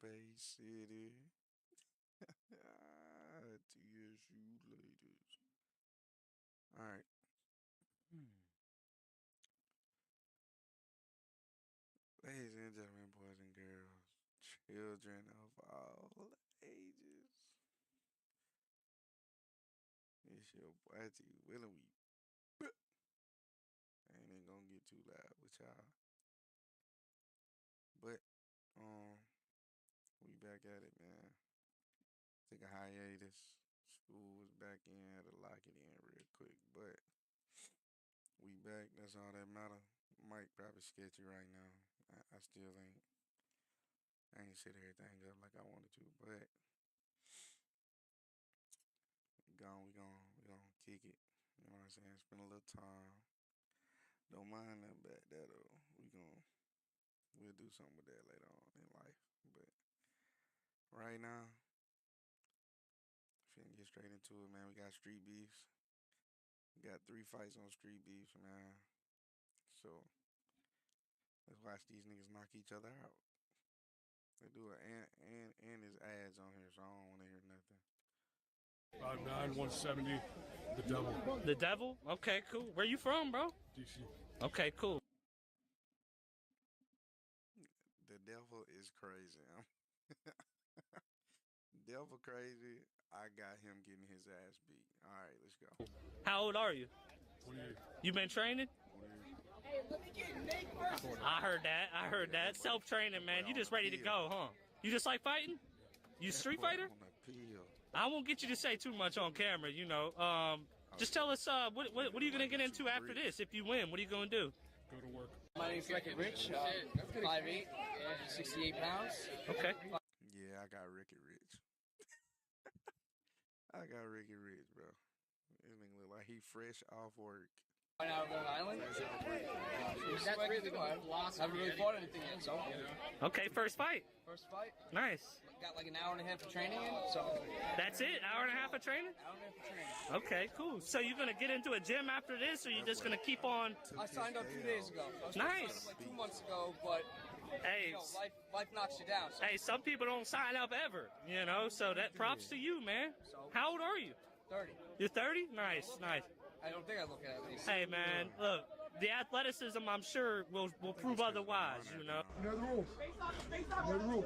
Bay City. TSU ladies. All right. Ladies and gentlemen, boys and girls, children of all ages. It's your boy T Willing we I ain't even gonna get too loud with y'all. But um we back at it, man. Take a hiatus. School was back in, had to lock it in real quick. But we back, that's all that matter. Mike probably sketchy right now. I still I ain't set everything up like I wanted to, but we gonna kick it. You know what I'm saying? Spend a little time. Don't mind that back that though. We'll do something with that later on in life. But right now, finna get straight into it, man. We got street beefs. We got 3 fights on street beefs, man. So let's watch these niggas knock each other out. They do it and his ads on here, so I don't wanna hear nothing. 5'9", 170, the devil, The devil? Okay, cool. Where you from, bro? DC. Okay, cool. The devil is crazy. Devil crazy. I got him getting his ass beat. All right, let's go. How old are you? 28. You been training? I heard that. I heard that. Self-training, man. You just ready to go, huh? You just like fighting? You street fighter? On the pill. I won't get you to say too much on camera, you know. Just tell us, what are you gonna get into after this? If you win, what are you gonna do? Go to work. My name's Ricky Rich, 5'8", 68 pounds. Okay. Yeah, I got Ricky Rich. I got Ricky Rich, bro. This nigga look like he fresh off work. Right now, Rhode Island. That's really the philosophy. I haven't really fought anything yet, so. Okay, first fight. First fight. Nice. Got like an hour and a half of training in, so. That's it? Hour and a half of training? Hour and a half of training. Okay, cool. So you're gonna get into a gym after this, or you just gonna keep on? I signed up 2 days ago. I was Nice. Like 2 months ago, but Hey, you know, life knocks you down. So. hey, some people don't sign up ever, you know, so that props to you, man. How old are you? 30. You're 30? Nice, nice. I don't think I look at least. Hey, man, look, the athleticism, I'm sure, will prove otherwise, you know. You know the rules. You know the rules.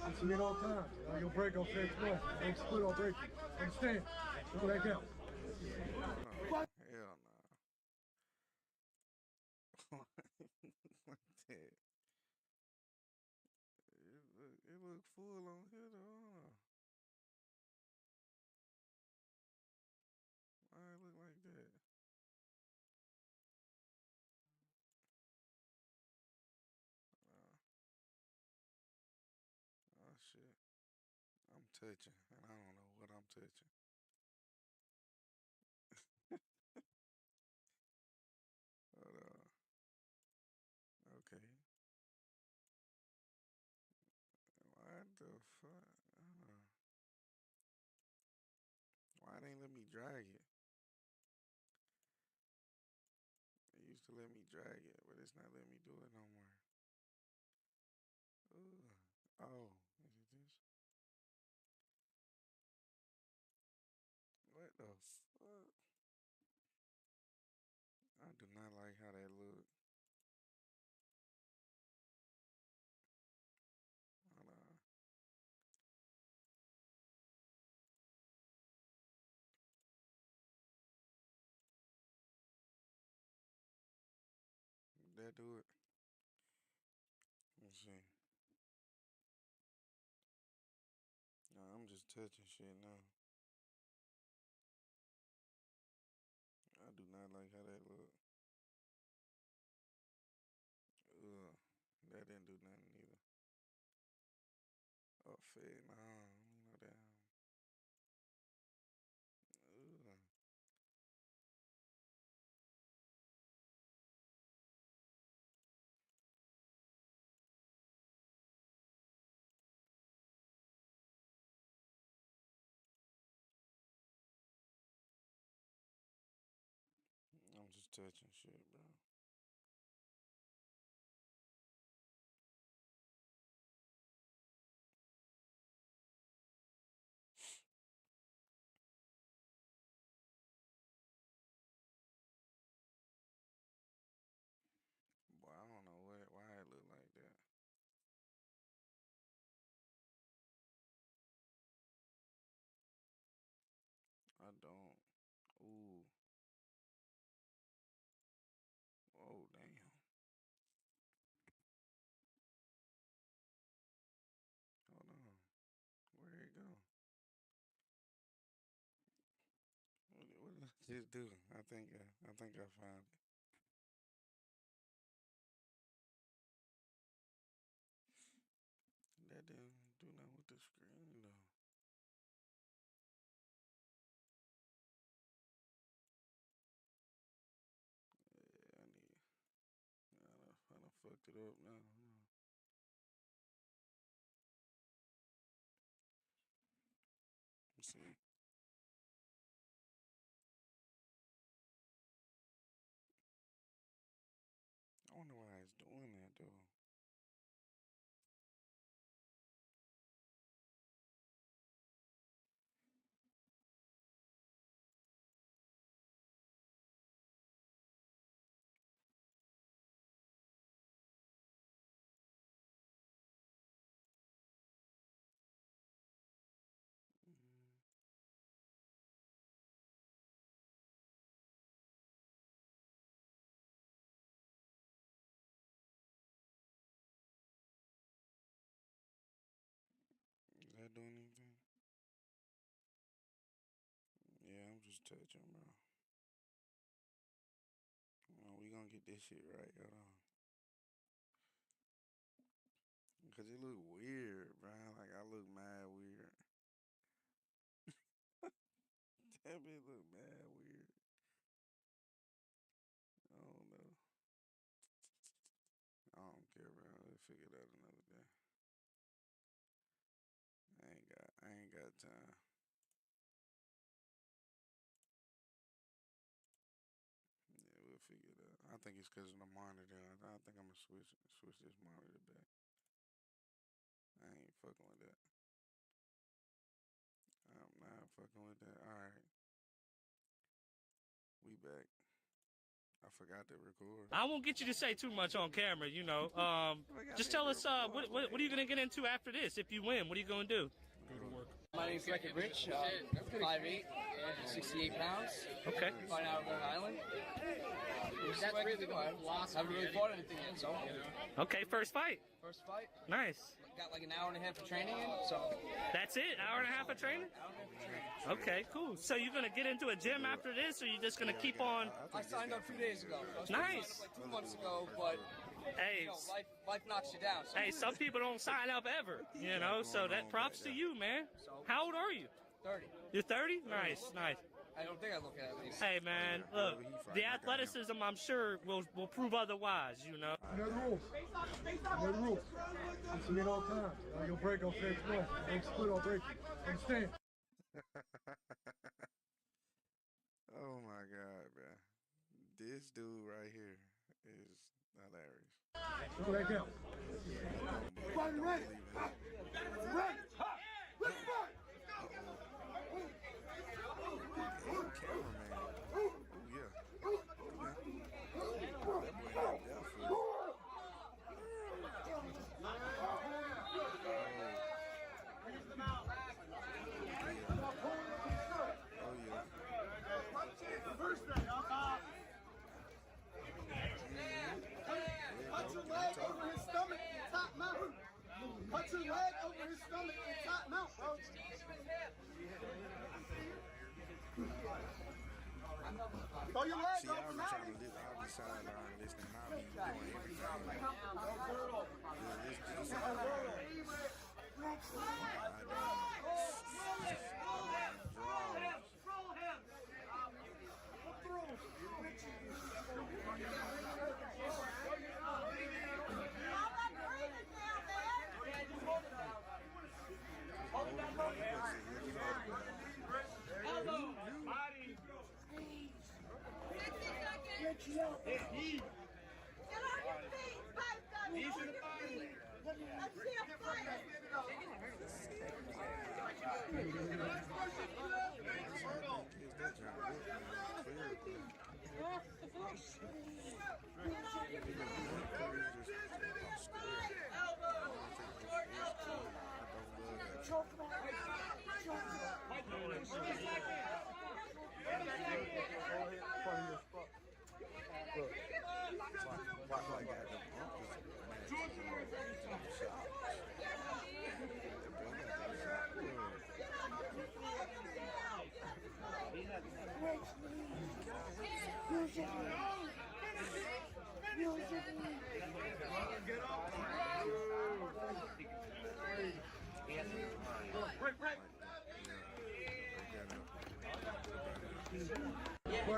You see it all the time. You'll break, I'll say it's one. Don't split, I'll break you. Understand? That's what I count. No, hell no. Like that. It look full on here though. Huh? Why it look like that? Uh, oh shit. I'm touching, and I don't know what I'm touching. Hold on. Okay. What the fuck? Why they ain't let me drag it? It used to let me drag it, but it's not letting me do it no more. Ugh. Oh, is it this? What the fuck? I do not like how that look. Hold on. Did that do it? Let's see. No, I'm just touching shit now. I do not like how that look. Ugh. That didn't do nothing either. Oh, fed. Nah, you know that. Ugh. I'm just touching shit, bro. just do. I think I found it. That didn't do nothing with the screen though. Yeah, I done fucked it up now. Let's see. I wonder why it's doing that though. Mm, Is that doing anything? Yeah, I'm just touching, bro. We gonna get this shit right. Hold on. Cause it look weird, bro. Like I look mad weird. That bitch look mad weird. I don't know. I don't care, bro. Let's figure it out another day. I ain't got time. Yeah, we'll figure it out. I think it's cause of the monitor. I think I'm gonna switch this monitor back. I ain't fucking with that. I'm not fucking with that. All right, we back. I forgot to record. I won't get you to say too much on camera, you know. Just tell us what are you gonna get into after this? If you win, what are you gonna do? Go to work. My name's Record Rich, 5'8", 68 pounds. Okay. Fighting out of Long Island. That's really good. Haven't really fought anything yet, so. Okay, first fight. First fight. Nice. Got like an hour and a half of training in, so. That's it? Hour and a half of training? Hour and a half of training. Okay, cool. So you're gonna get into a gym after this, or you just gonna keep on? I signed up 2 days ago. I was supposed to sign Nice. up like 2 months ago, but Hey, you know, life knocks you down. So. hey, some people don't sign up ever, you know. So that props to you, man. How old are you? 30. You're 30? Nice, nice. I don't think I look at least. Hey, man, look, the athleticism, I'm sure, will prove otherwise, you know. You know the rules. You know the rules. I submit all the time. You'll break, I'll say it's one. Don't split, I'll break you. Understand? Oh my god, bro. This dude right here is hilarious. Go back down. Fighting ready. Ready. Let's fight. Cameraman. Oh yeah. That boy not deaf for it. Oh yeah. Cut your leg over his stomach and top mount. Cut your leg over his stomach and top mount, bro. Throw your leg See, I'll over be now. trying to listen. I'll be sideline listening. I'll be doing everything. Yeah, this Get on your feet, pipe down. Get on your feet. Let's see a fight.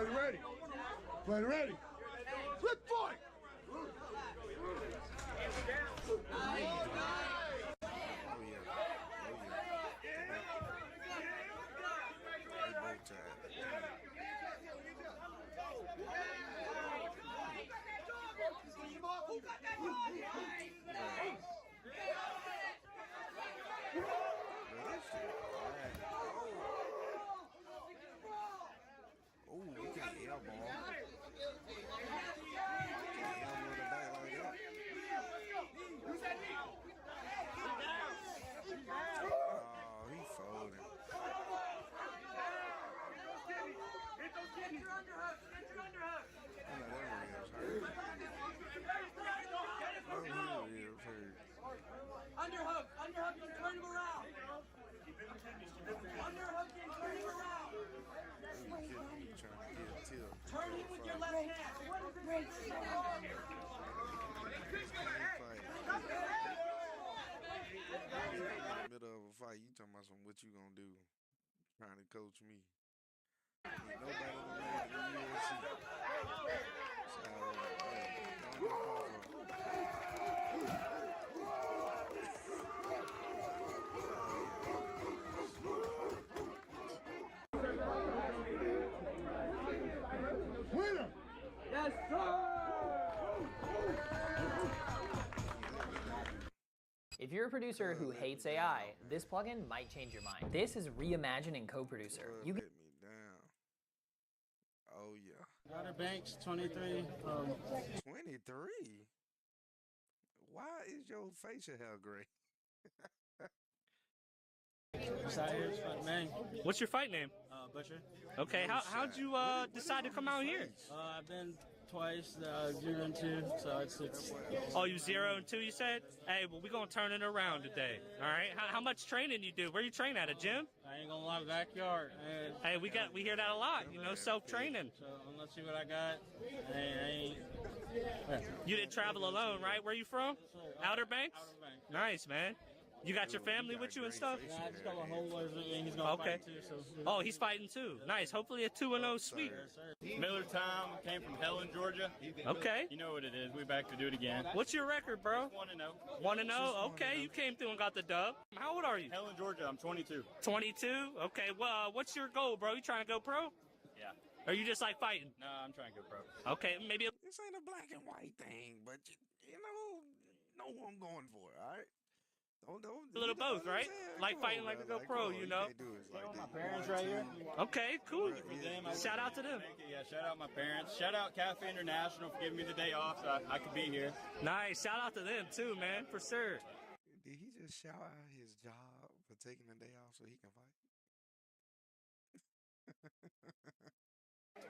Bloody ready. Bloody ready. Flip fight. Oh yeah. They both tied. Oh, you can't elbow him. Can't elbow the back like that. Oh, he folding. Underhook, underhook, and turn him around. Underhook and turn him around. Turn him with your left hand. In the middle of a fight, you talking about what you gonna do? Trying to coach me. Ain't nobody in the UFC. So, don't go Winner. Yes, sir. If you're a producer who hates AI, this plugin might change your mind. This is Reimagine in CoProducer. You let me down. Oh yeah. Outer Banks, 23. 23. Why is your facial hair gray? Cyrus, man. What's your fight name? Butcher. Okay, how'd you decide to come out here? I've been twice, 0 and 2, so it's. Oh, you 0 and 2, you said? Hey, well, we gonna turn it around today. All right. How much training you do? Where you train at? A gym? I ain't gonna lie, backyard. Hey, we hear that a lot. You know, self-training. So let's see what I got. I ain't. You didn't travel alone, right? Where you from? Outer Banks? Outer Banks. Nice, man. You got your family with you and stuff? Yeah, I just got a whole lot of and he's gonna Okay. fight too. So. Oh, he's fighting too. Nice. Hopefully a 2-0 sweep. Miller Tom, came from Helen, Georgia. Okay. You know what it is. We back to do it again. What's your record, bro? 1-0. 1-0. Okay, you came through and got the dub. How old are you? Helen, Georgia. I'm 22. 22. Okay. Well, what's your goal, bro? You trying to go pro? Yeah. Or you just like fighting? No, I'm trying to go pro. Okay, maybe. This ain't a black and white thing, but you know who I'm going for, all right? Don't, A little both, right? Like fighting like to go pro, you know? My parents right here. Okay, cool. For them, I Shout out to them. Yeah, shout out my parents. Shout out Cafe International for giving me the day off so I could be here. Nice. Shout out to them too, man, for sure. Did he just shout out his job for taking the day off so he can fight?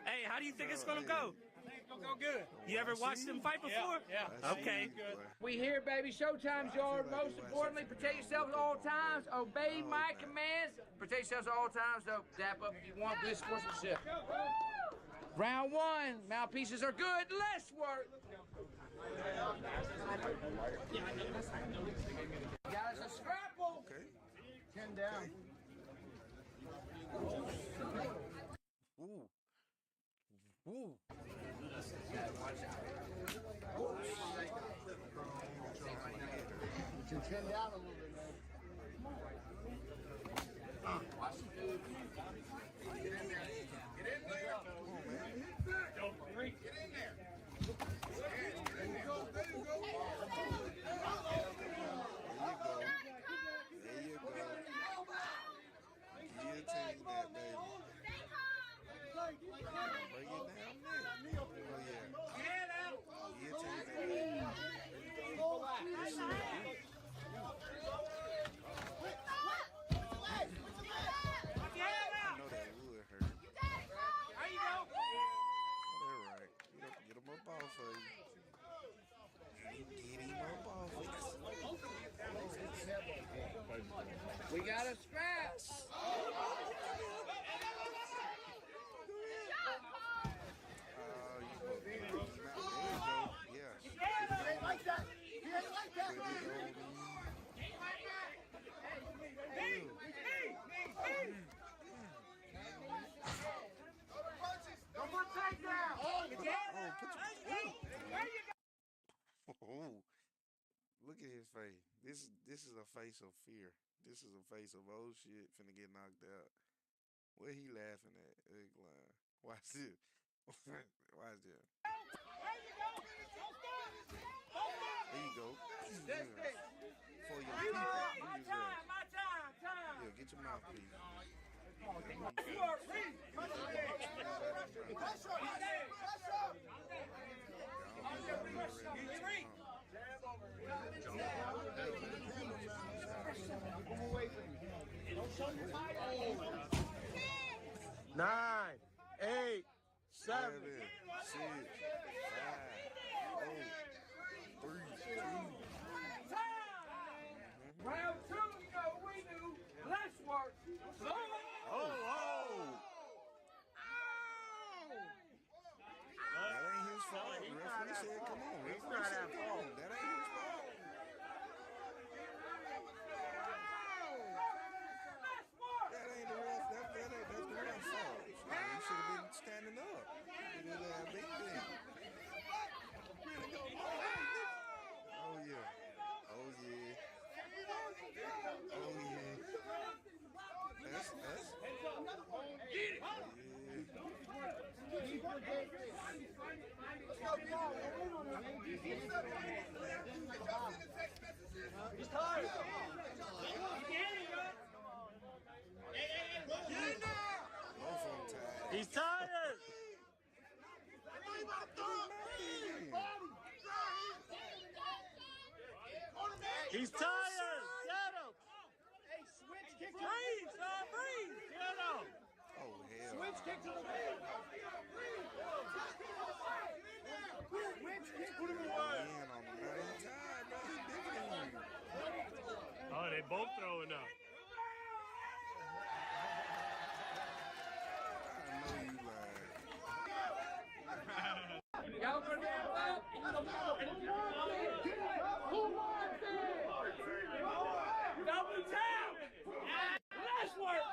Hey, how do you think it's gonna go? I think it's gonna go good. You ever watched them fight before? Yeah. Okay. We here, baby. Showtime's yours. Most importantly, protect yourselves at all times. Obey my commands. Protect yourselves at all times. So, dap up if you want. Good sportsmanship. Round 1. Mouthpieces are good. Less work. Got us a scrapple. Okay. 10 down. Ooh. Ooh. You can 10 down a little bit, man. Watch the dude. Get in there. Get in there. Come on, man. Get in there. There you go. There you go. There you go. Guillotine that baby. Break it down, man. Oh yeah. Guillotine that baby. I know that would hurt. There you go. All right. Get him up off of you. Get him up off of you. We got a scrap. Like that. He ain't like that, man. Number face. This is a face of fear. This is a face of oh shit, finna get knocked out. What he laughing at? Eggline. Watch this. Watch this. There you go. Yeah. For your people. My time. Yeah, get your mouthpiece. Nine, 8, 7. 6, 5, 4, 3, 2. Round 2, you know what we do. Less work. That ain't his fault. Referee said, come on. Referee said, come on. That ain't his fault. That ain't the ref. That's the ref's fault. He should have been standing up. Big thing. Oh, yeah. Oh, yeah. Oh, yeah. That's. He's tired. He's tired. He's tired. Get him. Hey, switch kick to Breathe, son. Breathe. Get him. Oh, hell. switch kick to the leg. Switch kick. Put him away. Man, on the man. He tired, bro. He bigger than you. Oh, they both throwing up. I know you lying. Y'all put that up. Double tap. Last work.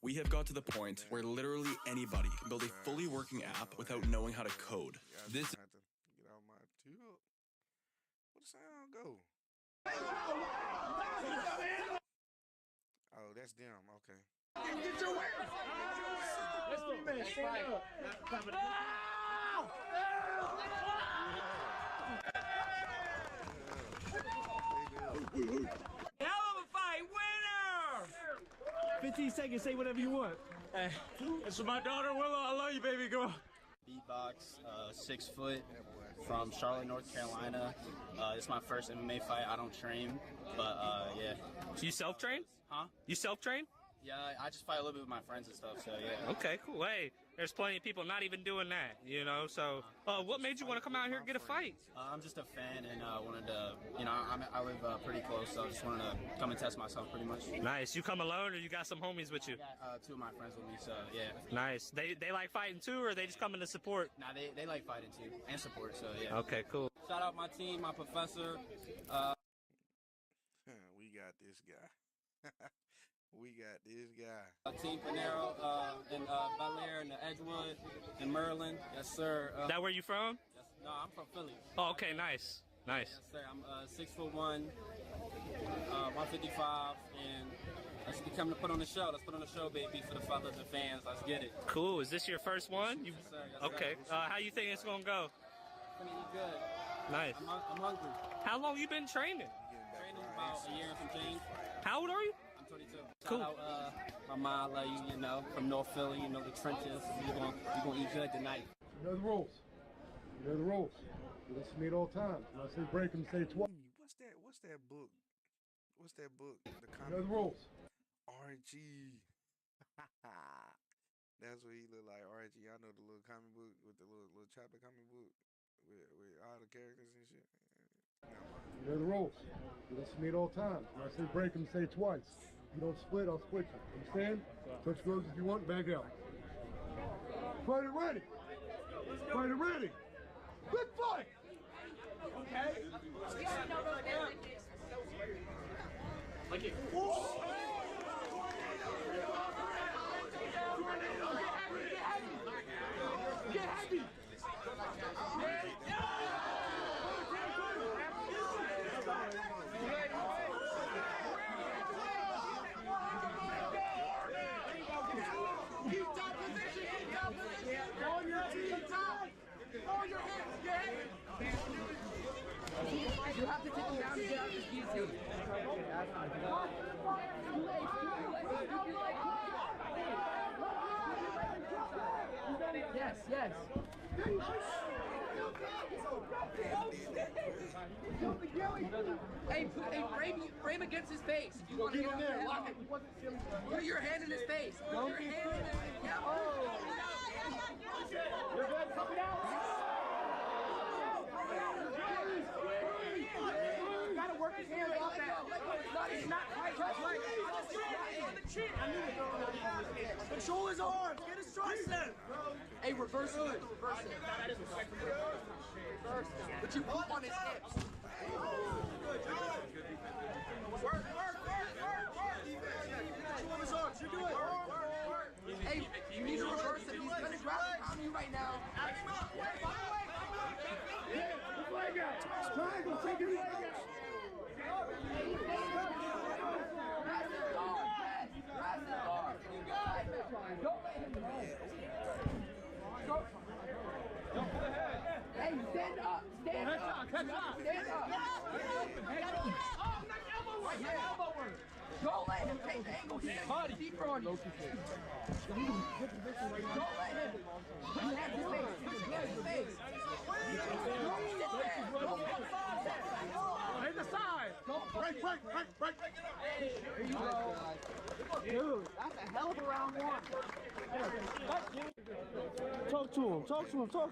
We have got to the point where literally anybody can build a fully working app without knowing how to code. This I have to get out my tube. What the sound go? Oh, that's them. Okay. Get your way. Let's do man. Stand up. Hell of a fight. Winner. 15 seconds, say whatever you want. It's for my daughter, Willow. I love you, baby girl. Beatbox, 6 foot, from Charlotte, North Carolina. It's my first MMA fight. I don't train, but yeah. You self-train? Huh? You self-train? Yeah, I just fight a little bit with my friends and stuff, so yeah. Okay, cool. Hey, there's plenty of people not even doing that, you know? So, what made you want to come out here and get a fight? I'm just a fan and wanted to, you know, I live pretty close, so I just wanted to come and test myself pretty much. Nice. You come alone or you got some homies with you? 2 of my friends with me, so yeah. Nice. They like fighting too, or they just coming to support? Nah, they like fighting too, and support, so yeah. Okay, cool. Shout out my team, my professor. We got this guy. We got this guy. Team Panero and Bel Air and Edgewood and Merlin. Yes, sir. That where you from? Yes, no, I'm from Philly. Oh, okay, nice. Nice. Yes, sir. I'm 6'1", 155, and let's come to put on the show. Let's put on the show, baby, for the fellas and fans. Let's get it. Cool. Is this your first one? Yes, sir. Yes, Okay. sir. How you think it's gonna go? It's gonna be good. Nice. I'm hungry. How long you been training? Training about a year and some change. How old are you? I'm 22. Cool. Shout out my mom, love you, you know, from North Philly, you know, the trenches. You're gonna eat good tonight. You know the rules. You know the rules. You listen to me at all times. When I say break them, say it twice. What's that book? What's that book? The You comic. know the rules. Archie. That's what he look like. Archie. I know the little comic book with the little chapter comic book with all the characters and shit. You know the rules. You listen to me at all times. When I say break them, say it twice. you don't split, I'll split you. Understand? Touch gloves if you want, back out. Fighter ready! Fighter ready! Good fight! Okay? Like it. Get heavy! Keep top position, keep top position. On your team, top. On your hands, get heavy. You have to take him down to get out of this guillotine. Yes, yes. Hey, frame against his face. If you want to get in there, lock it. Put your hand in his face. Put your hand in his face. Yeah. You're good, coming out. You gotta work his hands off that. It's not quite right. Control his arms. Get his tricep. Hey, reverse it. Reverse it. But you put on his hips. Work. Control his arms. You're doing it. Hey, you need to reverse it. He's gonna grab on you right now. Leg out. Triangle. Take your leg out. Don't let him Hey, stand up! Stand up! Stand up! Elbow work! Don't let him take the angle. He's deeper on you. Don't let him. Put your hands in his face. Put your hands in his face. Don't sit there. Don't come side. Hit the side. Break. There you go. Dude, that's a hell of a round one. Talk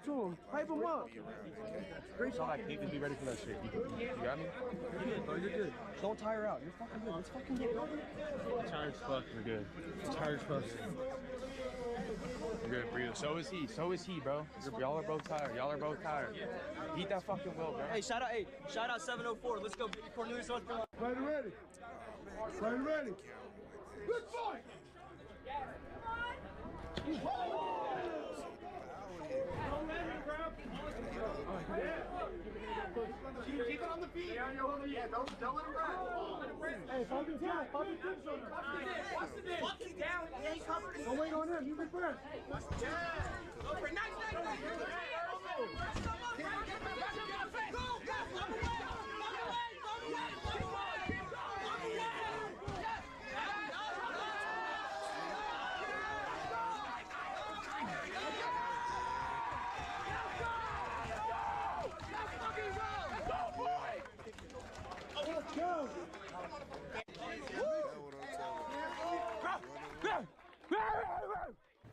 to him. Hype him up. Great shot. I hate to be ready for that shit. You got me? You're good, bro. You're good. Don't tire out. You're fucking good. Let's fucking get going. Tired as fuck. You're good. Tired as fuck. You're good, breathe. So is he, bro. Y'all are both tired. Eat that fucking will, bro. Hey, shout out 704. Let's go, Cornelius, North Carolina. Fighter ready! Good fight! Keep it on the feet. Yeah, don't let him run. Hey, focus on him. Watch the dick. Down. He ain't covered. Don't wait on him. You be first. Nice.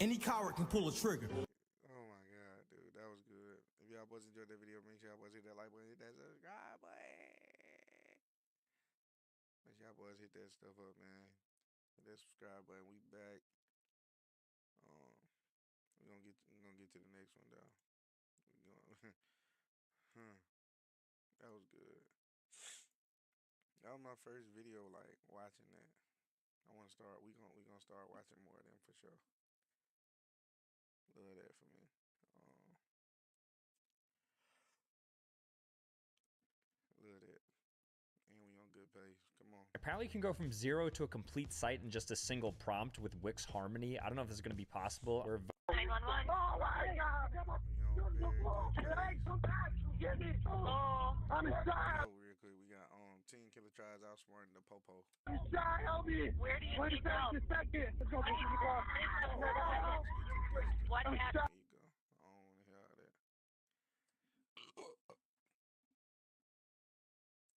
Any coward can pull a trigger. Oh my god, dude, that was good. If y'all boys enjoyed that video, make sure y'all boys hit that like button, hit that subscribe button. Make sure y'all boys hit that stuff up, man. Hit that subscribe button. We back. We're gonna get to the next one though. That was good. That was my first video, like watching that. I want to start. We gonna start watching more of them for sure. Love that for me. Love that. And we on good pace. Come on. Apparently you can go from 0 to a complete site in just a single prompt with Wix Harmony. I don't know if this is going to be possible. Or 911. Oh my God! I'm inside. Real quick, we got Team Killer tries outsmarting the Popo. Inside, help me. Where do you need help? Let's go. What happened? There you go. I don't want to hear all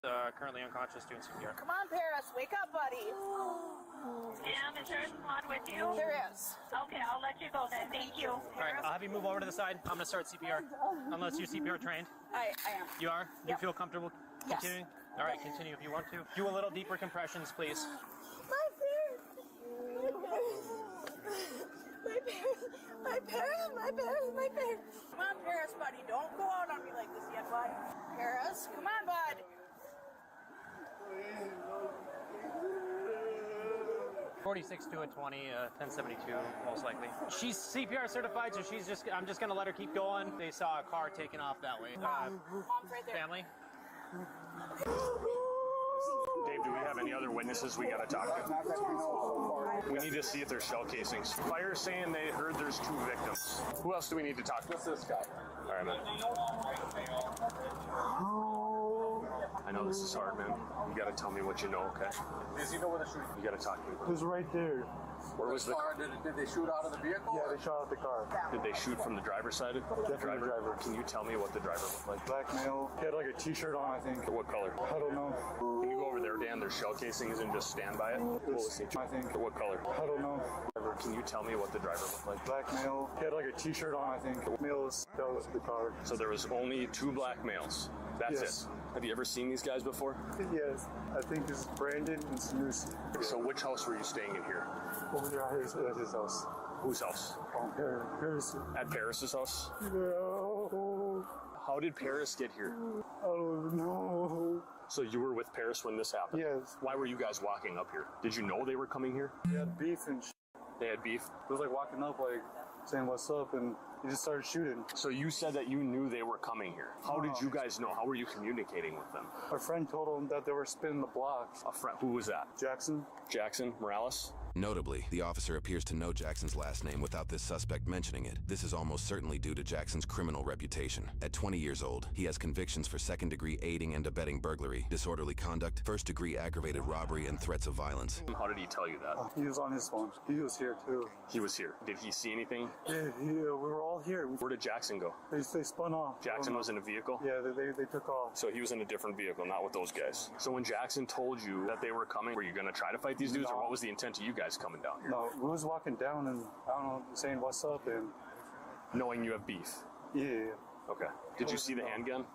that. Currently unconscious, doing CPR. Come on, Paris, wake up, buddy. Sam, is there a squad with you? There is. Okay, I'll let you go then. Thank you. All right, I'll have you move over to the side. I'm going to start CPR. Unless you're CPR trained. I am. You are? Do you feel comfortable continuing? Yes. All right, continue if you want to. Do a little deeper compressions, please. My fear. My Paris, my Paris, my Paris. Come on, Paris, buddy. Don't go out on me like this yet, bud. Paris, come on, bud. 46 to a 20, 1072 most likely. She's CPR certified, so I'm just gonna let her keep going. They saw a car taking off that way. Mom's right there. Family? Dave, do we have any other witnesses we gotta talk to? We need to see if there's shell casings. Fire is saying they heard there's 2 victims. Who else do we need to talk to? Just this guy. All right, man. I know this is hard, man. You gotta tell me what you know, okay? Does he know where the shooting? You gotta talk to me. It was right there. Where was the car? Did they shoot out of the vehicle? Yeah, they shot out the car. Did they shoot from the driver's side? Definitely the driver. Can you tell me what the driver looked like? Black male. He had like a t-shirt on, I think. What color? I don't know. Can you go over there, Dan? There's shell casings and just stand by it. What was he? I think. What color? I don't know. Can you tell me what the driver looked like? Black male. He had like a t-shirt on, I think. Males. That was the car. So there was only 2 black males. That's it. Have you ever seen these guys before? Yes. I think this is Brandon and Sanusi. So which house were you staying in here? Over there at his house. Whose house? Paris. At Paris's house? No. How did Paris get here? I don't know. So you were with Paris when this happened? Yes. Why were you guys walking up here? Did you know they were coming here? They had beef and shit. They had beef? It was like walking up, like saying what's up, and he just started shooting. So you said that you knew they were coming here. How did you guys know? How were you communicating with them? A friend told him that they were spinning the block. A friend? Who was that? Jackson. Jackson Morales? Notably, the officer appears to know Jackson's last name without this suspect mentioning it. This is almost certainly due to Jackson's criminal reputation. At 20 years old, he has convictions for second-degree aiding and abetting burglary, disorderly conduct, first-degree aggravated robbery, and threats of violence. How did he tell you that? He was on his phone. He was here too. He was here. Did he see anything? Yeah, we were all here. Where did Jackson go? They spun off. Jackson was in a vehicle? Yeah, they took off. So he was in a different vehicle, not with those guys. So when Jackson told you that they were coming, were you going to try to fight these dudes, or what was the intent of you guys coming down here? No, we was walking down and, I don't know, saying what's up and... Knowing you have beef? Yeah. Okay. Did you see the handgun?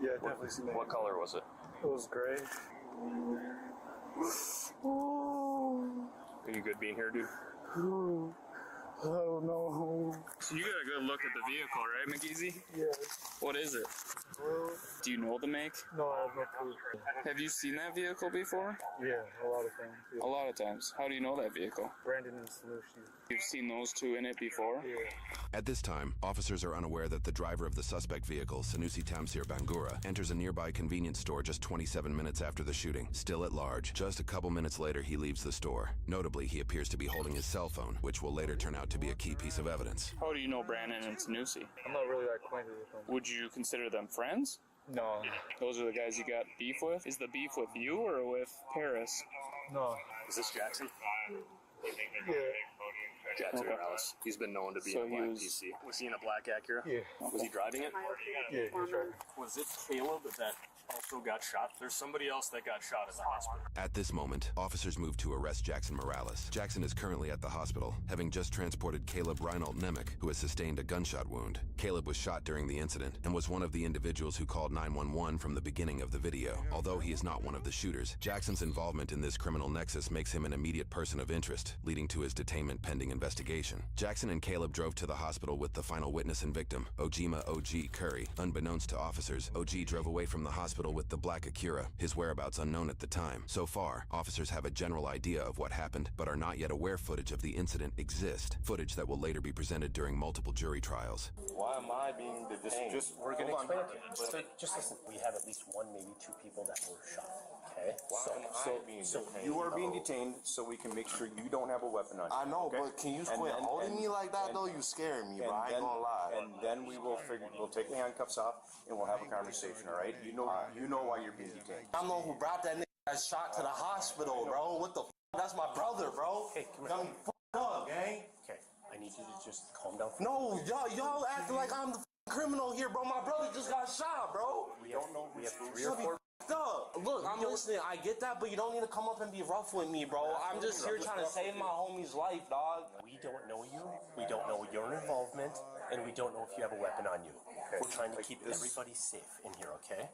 Yeah, definitely seen that. What color was it? It was gray. Are you good being here, dude? I don't know. So you got a good look at the vehicle, right, McGeezy? Yes. What is it? Do you know the make? No, I have no clue. Have you seen that vehicle before? Yeah, a lot of times. Yeah. A lot of times. How do you know that vehicle? Brandon and Sanusi. You've seen those 2 in it before? Yeah. At this time, officers are unaware that the driver of the suspect vehicle, Sanusi Tamsir Bangura, enters a nearby convenience store just 27 minutes after the shooting, still at large. Just a couple minutes later, he leaves the store. Notably, he appears to be holding his cell phone, which will later turn out to be a key piece of evidence. How do you know Brandon and Sanusi? I'm not really acquainted with them. Would you consider them friends? No. Those are the guys you got beef with? Is the beef with you or with Paris? No. Is this Jackson? Yeah. Jackson Morales. He's been known to be in a black PC. Was he in a black Acura? Yeah. Was he driving it? Yeah, he was driving. Was it Caleb that also got shot? There's somebody else that got shot at the hospital. At this moment, officers move to arrest Jackson Morales. Jackson is currently at the hospital, having just transported Caleb Reinhold Nemec, who has sustained a gunshot wound. Caleb was shot during the incident and was one of the individuals who called 911 from the beginning of the video. Although he is not one of the shooters, Jackson's involvement in this criminal nexus makes him an immediate person of interest, leading to his detainment pending investigation. Jackson and Caleb drove to the hospital with the final witness and victim, Ojima O.G. Curry. Unbeknownst to officers, O.G. drove away from the hospital with the black Acura, his whereabouts unknown at the time. So far, officers have a general idea of what happened, but are not yet aware footage of the incident exists, footage that will later be presented during multiple jury trials. Why am I being detained? We're going to explain it to you. So just listen, we have at least 1, maybe 2 people that were shot, okay? You are being detained so we can make sure you don't have a weapon on you. I know, okay? but can you quit holding me like that, though? You scaring me, bro. I ain't gonna lie. And then we'll take the handcuffs off and we'll have a conversation, all right? You know why you're being detained. I'm the one who brought that nigga that shot to the hospital, bro. What the f? That's my brother, bro. Hey, come here. F up, gang. Okay, I need you to just calm down. No, y'all acting like I'm the criminal here, bro. My brother just got shot, bro. We don't know. We have 3 or 4. Look, I'm listening. I get that, but you don't need to come up and be rough with me, bro. I'm just here trying to save my homie's life, dog. We don't know you. We don't know your involvement, and we don't know if you have a weapon on you. Okay. We're trying to keep everybody safe in here, okay?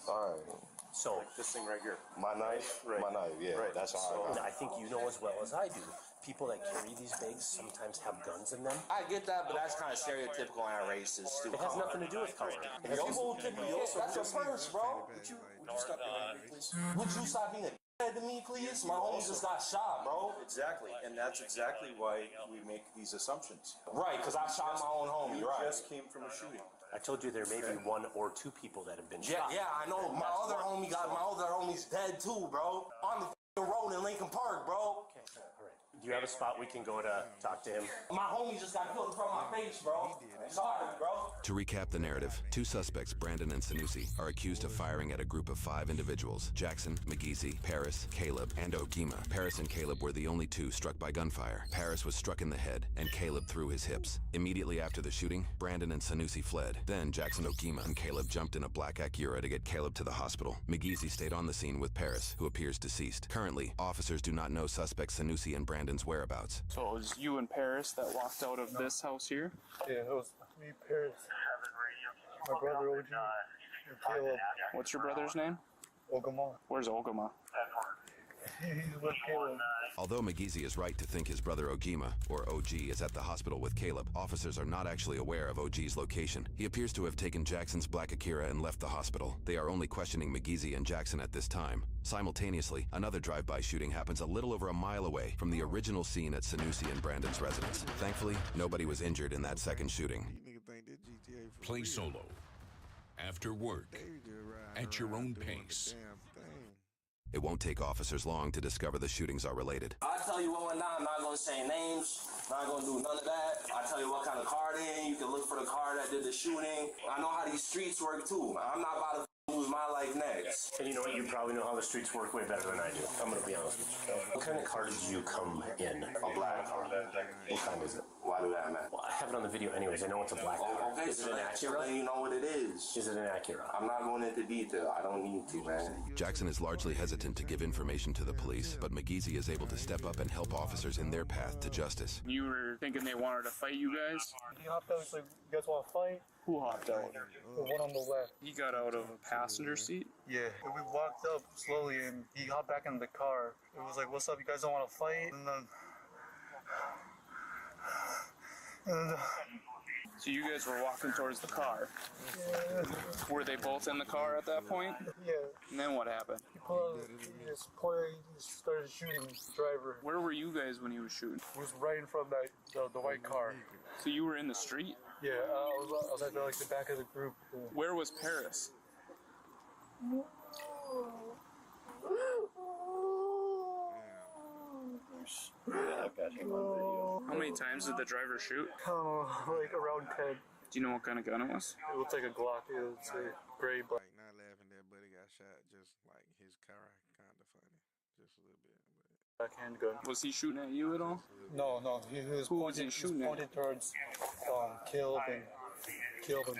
All right. So this thing right here, my knife, right. my knife, yeah, right. That's all. So I think you know as well as I do people that carry these bags sometimes have guns in them. I get that, but that's kind of stereotypical and racist, too. It has nothing to do with color. That's a purse, bro. Would you stop being a please? Would you stop being a to me, please? My homie just got shot, bro. Exactly, and that's exactly why we make these assumptions. Right, because I shot my own homie, right? You just came from a shooting. I told you there may be 1 or 2 people that have been Yeah, shot. Yeah, I know. My other homie's dead too, bro. On the road in Lincoln Park, bro. Okay, all right. Do you have a spot we can go to talk to him? My homie just got killed in front of my face, bro. Sorry, bro. To recap the narrative, 2 suspects, Brandon and Sanusi, are accused of firing at a group of 5 individuals: Jackson, McGeezy, Paris, Caleb, and Ogima. Paris and Caleb were the only 2 struck by gunfire. Paris was struck in the head, and Caleb through his hips. Immediately after the shooting, Brandon and Sanusi fled. Then Jackson, Ogima, and Caleb jumped in a black Acura to get Caleb to the hospital. McGeezy stayed on the scene with Paris, who appears deceased. Currently, officers do not know suspects Sanusi and Brandon's whereabouts. So it was you and Paris that walked out of this house here? Yeah, it was me, Paris, my brother OG, and Caleb. What's your brother's name? Ogama. Where's Ogama? He's with Caleb. Although McGeezy is right to think his brother Ogima, or OG, is at the hospital with Caleb, officers are not actually aware of OG's location. He appears to have taken Jackson's black Acura and left the hospital. They are only questioning McGeezy and Jackson at this time. Simultaneously, another drive-by shooting happens a little over a mile away from the original scene at Sanusi and Brandon's residence. Thankfully, nobody was injured in that second shooting. Play solo. After work. At your own pace. It won't take officers long to discover the shootings are related. I'll tell you what went down. I'm not going to say names. Not going to do none of that. I'll tell you what kind of car they in. You can look for the car that did the shooting. I know how these streets work, too. I'm not about to lose my life next. And you know what? You probably know how the streets work way better than I do. I'm going to be honest with you. What kind of car did you come in? A black car. What kind is it? Why do that matter? Well, I have it on the video anyways. I know it's a black car. Okay, is it an so Acura? you know what it is. Is it an Acura? I'm not going into detail. I don't need to, man. Jackson is largely hesitant to give information to the police, but McGeezy is able to step up and help officers in their path to justice. You were thinking they wanted to fight you guys? He hopped out. He's like, "You guys want to fight?" Who hopped out? The one on the left. He got out of a passenger seat? Yeah. And we walked up slowly, and he hopped back in the car. It was like, "What's up? You guys don't want to fight?" And then. So you guys were walking towards the car? Yeah. Were they both in the car at that point? Yeah. And then what happened? He just started shooting the driver. Where were you guys when he was shooting? He was right in front of the white car. So you were in the street? Yeah, I was at the back of the group. Where was Paris? How many times did the driver shoot? Like around 10. Do you know what kind of gun it was? It looked like a Glock. It was a gray black. Like, not laughing that buddy got shot, just like his car kind of funny. Just a little bit. Black handgun. Was he shooting at you at all? No. He was pointed towards Caleb and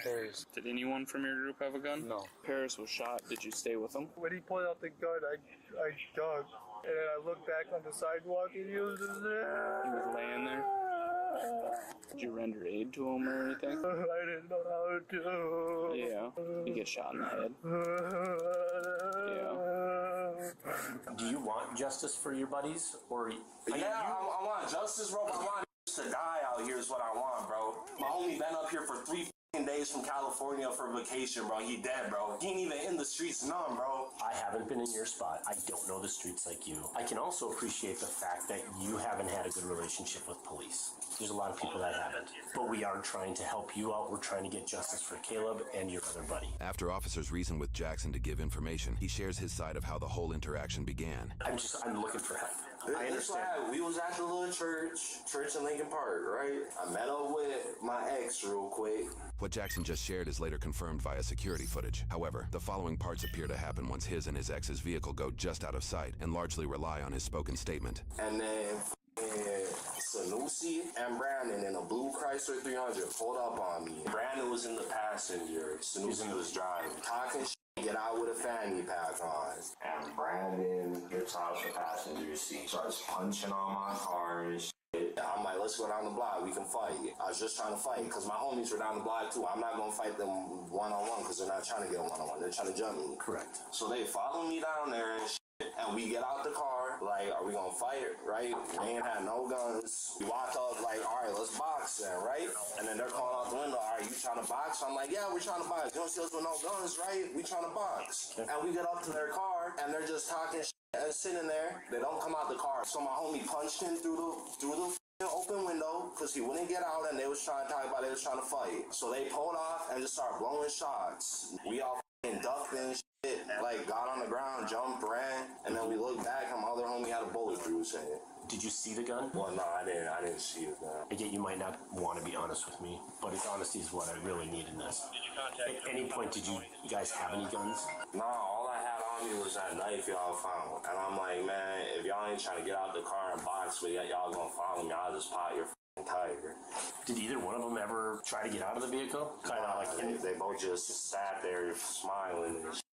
Paris. Did anyone from your group have a gun? No. Paris was shot. Did you stay with him? When he pulled out the gun, I ducked. And then I looked back on the sidewalk and he was just there. He was laying there? Did you render aid to him or anything? I didn't know how to. Yeah. You get shot in the head. Yeah. Do you want justice for your buddies? Or I want justice, bro. I want to die out here is what I want, bro. My homie been up here for 3 days from California for vacation, bro. He dead, bro. He ain't even in the streets none, bro. I haven't been in your spot. I don't know the streets like you. I can also appreciate the fact that you haven't had a good relationship with police. There's a lot of people that haven't. But we are trying to help you out. We're trying to get justice for Caleb and your other buddy. After officers reason with Jackson to give information, he shares his side of how the whole interaction began. I'm looking for help. I understand. Like, we was at the little church in Lincoln Park, right? I met up with my ex real quick. What Jackson just shared is later confirmed via security footage. However, the following parts appear to happen once his and his ex's vehicle go just out of sight and largely rely on his spoken statement. And then Sanusi and Brandon in a blue Chrysler 300 pulled up on me. Brandon was in the passenger. Sanusi was driving. Talking shit, get out with a fanny pack on. And Brandon gets out of the passenger seat, starts punching on my car and shit. I'm like, let's go down the block, we can fight. I was just trying to fight, because my homies were down the block too. I'm not going to fight them one-on-one, because they're not trying to get one-on-one. They're trying to jump me. Correct. So they follow me down there and shit, and we get out the car. like, are we gonna fight, right? We ain't had no guns. We walk up like, all right, let's box then, right? And then they're calling out the window, all right, you trying to box? I'm like, yeah, we're trying to box. You don't see us with no guns, right? We trying to box. And we get up to their car, and they're just talking shit and sitting there. They don't come out the car. So my homie punched him through the open window because he wouldn't get out, and they was trying to talk about they was trying to fight. So they pulled off and just started blowing shots. We all ducked and shit, like got on the ground, jumped, ran, and then we looked back and my other homie had a bullet through his head. Did you see the gun? Well, no, I didn't see the gun. I get you might not want to be honest with me, but honesty is what I really need in this. Did you contact At any point, did you guys have any guns? No, all I had on me was that knife y'all found. And I'm like, man, if y'all ain't trying to get out the car and box with y'all gonna follow me, I'll just pop your tiger. Did either one of them ever try to get out of the vehicle? Kind of like they both just sat there smiling and shit.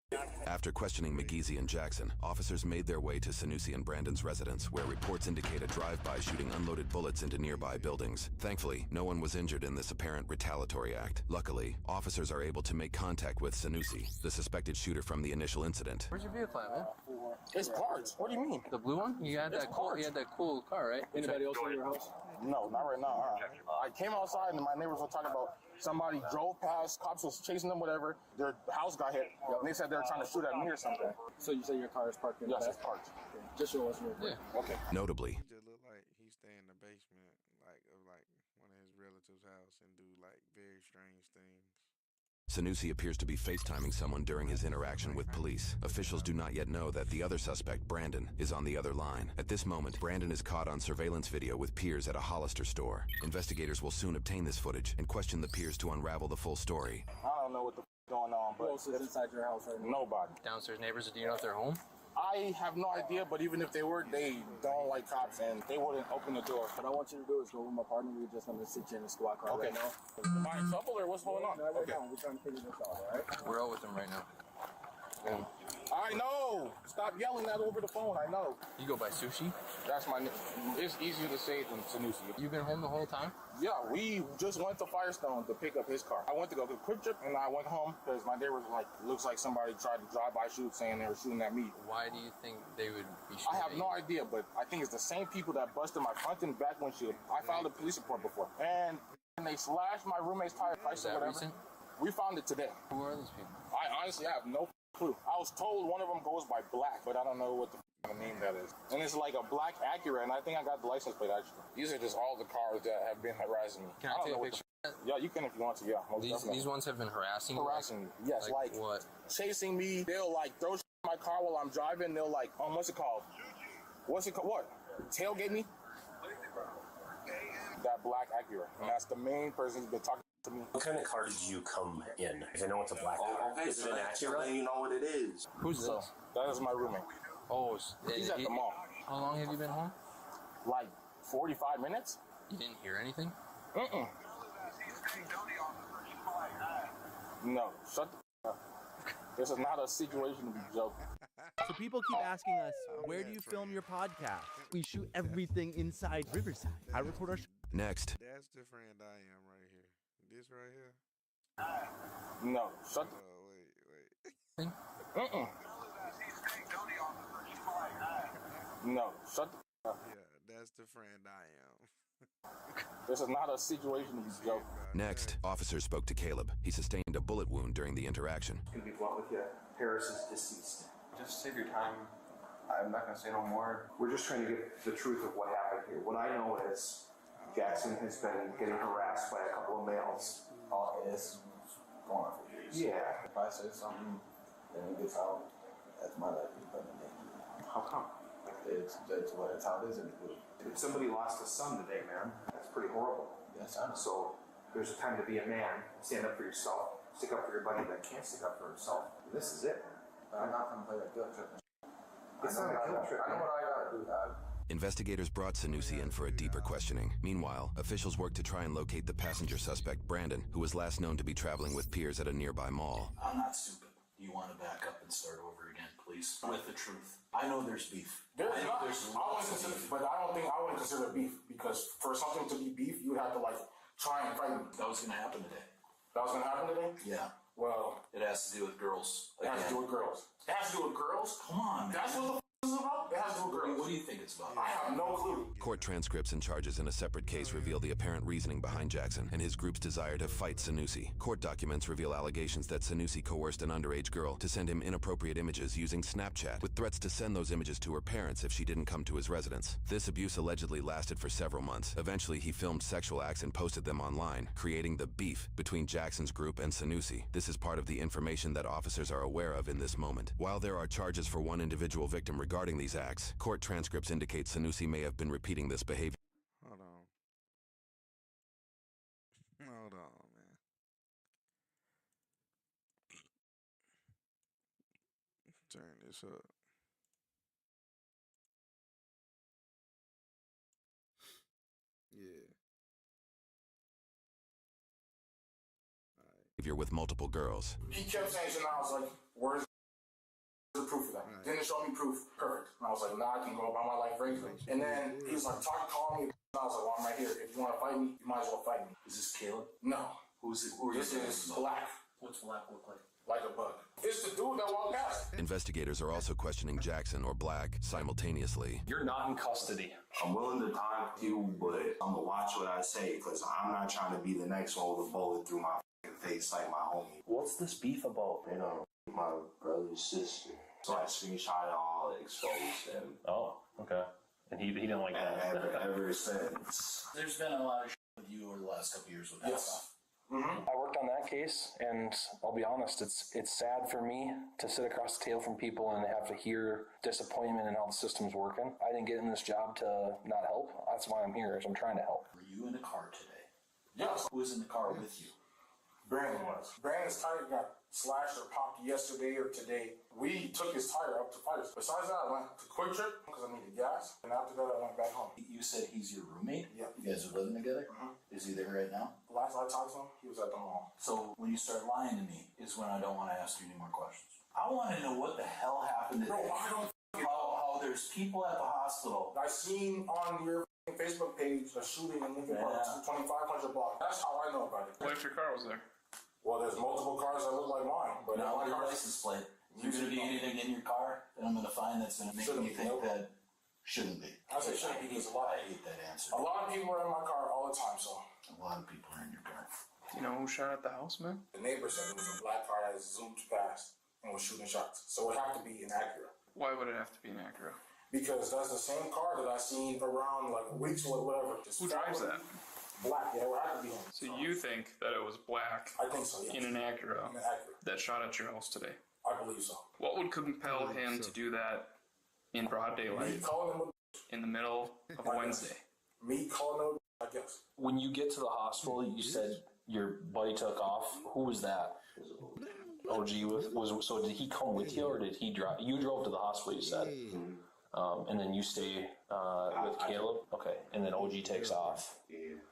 After questioning McGeezy and Jackson, officers made their way to Sanusi and Brandon's residence, where reports indicate a drive-by shooting unloaded bullets into nearby buildings. Thankfully, no one was injured in this apparent retaliatory act. Luckily, officers are able to make contact with Sanusi, the suspected shooter from the initial incident. Where's your vehicle at, man? It's parts. What do you mean? The blue one? You had that cool car, right? Anybody else in your house? No, not right now. I came outside and my neighbors were talking about somebody drove past, cops was chasing them, whatever. Their house got hit. And they said they were trying to shoot at me or something. So you say your car is parked in the back? Yes, it's parked. Okay. Just show us real quick. Yeah. Okay. Notably, It just look like he stay in the basement, like of like one of his relatives' house, and do like very strange things. Sanusi appears to be FaceTiming someone during his interaction with police. Officials do not yet know that the other suspect, Brandon, is on the other line. At this moment, Brandon is caught on surveillance video with peers at a Hollister store. Investigators will soon obtain this footage and question the peers to unravel the full story. I don't know what the going on, but... Who else is inside your house right now? Nobody. Downstairs neighbors, do you know if they're home? I have no idea, but even if they were, they don't like cops and they wouldn't open the door. What I want you to do is go with my partner. We're just going to sit you in the squad car right now. Am I in trouble or what's going on? No, we're trying to figure this out, all right? We're all with them right now. I know! Stop yelling that over the phone, I know. You go by Sushi? That's my name. It's easier to say than Sanusi. You been home the whole time? Yeah, we just went to Firestone to pick up his car. I went to go to Quick Trip and I went home because my neighbor was like, looks like somebody tried to drive-by shoot saying they were shooting at me. Why do you think they would be shooting I have no idea, but I think it's the same people that busted my front and back windshield. I filed a police report before. And they slashed my roommate's tire price or whatever. Recent? We found it today. Who are these people? I honestly have no clue. I was told one of them goes by Black, but I don't know what the name that is. And it's like a black Acura, and I think I got the license plate actually. These are just all the cars that have been harassing me. Can I take a picture? Yeah, you can if you want to, yeah. These ones have been harassing you? Harassing me, yes. Like what? Chasing me. They'll like throw shit in my car while I'm driving. They'll like, what's it called? What? Tailgate me? That black Acura. And that's the main person who's been talking to me. What kind of car did you come in? Because I know it's a black car. Okay, is it an Acura? You know what it is. Who's this? That is my roommate. Oh, he's at the mall. How long have you been home? Like 45 minutes. You didn't hear anything? No, shut the up. This is not a situation to be joking. So people keep asking us, where do you film your podcast? We shoot everything inside Riverside. I record our Next. That's the friend I am right here. This right here? No, shut the wait. No, shut the up. Yeah, that's the friend I am. This is not a situation to be joking. Next, officers spoke to Caleb. He sustained a bullet wound during the interaction. Gonna be blunt with you. Paris is deceased. Just save your time. I'm not gonna say no more. We're just trying to get the truth of what happened here. What I know is Jackson has been getting harassed by a couple of males. Oh, it's going on for years. Yeah. If I say something, then it gets out. That's my life. How come? It's how it is in the group. Somebody lost a son today, man. That's pretty horrible. Yes, I know. So there's a time to be a man, stand up for yourself, stick up for your buddy that can't stick up for himself. This is it. But I'm not gonna play that guilt trip. It's not a guilt trip. I know what I gotta do, dog. Investigators brought Sanusi in for a deeper questioning. Meanwhile, officials worked to try and locate the passenger suspect, Brandon, who was last known to be traveling with peers at a nearby mall. I'm not stupid. You want to back up and start over again, please? With the truth. I know there's beef. But I wouldn't consider it beef, because for something to be beef, you would have to like try and fight me. That was going to happen today. That was going to happen today? Yeah. Well, it has to do with girls. It has to do with girls. It has to do with girls? Come on, man. That's what is about? It has to do with girls. What do you think it's about? I have no clue. Court transcripts and charges in a separate case reveal the apparent reasoning behind Jackson and his group's desire to fight Sanusi. Court documents reveal allegations that Sanusi coerced an underage girl to send him inappropriate images using Snapchat, with threats to send those images to her parents if she didn't come to his residence. This abuse allegedly lasted for several months. Eventually, he filmed sexual acts and posted them online, creating the beef between Jackson's group and Sanusi. This is part of the information that officers are aware of in this moment. While there are charges for one individual victim regarding these acts, court transcripts indicate Sanusi may have been repeating this behavior. Hold on. Hold on, man. Turn this up. Yeah. With multiple girls. He kept saying shit, and I was like, where's the proof of that? Right. Didn't show me proof. Perfect. And I was like, nah, I can go about my life regularly. And then he was like, call me. And I was like, well, I'm right here. If you want to fight me, you might as well fight me. Is this Caleb? No. Who's it? This is Black. What's Black look like? Like a bug. It's the dude that walked past. Investigators are also questioning Jackson or Black simultaneously. You're not in custody. I'm willing to talk to you, but I'm going to watch what I say because I'm not trying to be the next one with a bullet through my face like my homie. What's this beef about? You know, my brother's sister. So I screenshot it all, exposed him. Oh, okay. And he didn't like that. Ever since. There's been a lot of shit with you over the last couple years with that stuff. Mm-hmm. I worked on that case, and I'll be honest, it's sad for me to sit across the table from people and have to hear disappointment in how the system's working. I didn't get in this job to not help. That's why I'm here, is I'm trying to help. Were you in the car today? Yes. Who was in the car with you? Brandon was. Brandon's tire got slashed or popped yesterday or today. We took his tire up to fires. Besides that, I went to Quick Trip because I needed gas, and after that, I went back home. You said he's your roommate? Yeah. You guys are living together? Is he there right now? Last I talked to him, he was at the mall. So when you start lying to me is when I don't want to ask you any more questions. I want to know what the hell happened today. Bro, I don't how there's people at the hospital. I seen on your Facebook page a shooting in Lincoln Park, 2500 block. That's how I know about it. What if your car was there? Well, there's multiple cars that look like mine, but now your license plate. Is there going to be anything in your car that I'm going to find that's going to make me think that shouldn't be? I say shouldn't be because a lot. I hate that answer. A lot of people are in my car all the time, so. A lot of people are in your car. Do you know who shot at the house, man? The neighbor said it was a black car that zoomed past and was shooting shots. So it would have to be an Acura. Why would it have to be an Acura? Because that's the same car that I seen around like weeks or whatever. Who drives that? Black, yeah, it would have to be him. So you think that it was Black I think so, yeah. in an Acura that shot at your house today? I believe so. What would compel him to do that in broad daylight in the middle of a Wednesday? Me calling him, I guess. When you get to the hospital, you said your buddy took off. Who was that? OG was so did he come with you or did he drive? You drove to the hospital, you said. And then you stay with Caleb? Okay. And then OG takes off.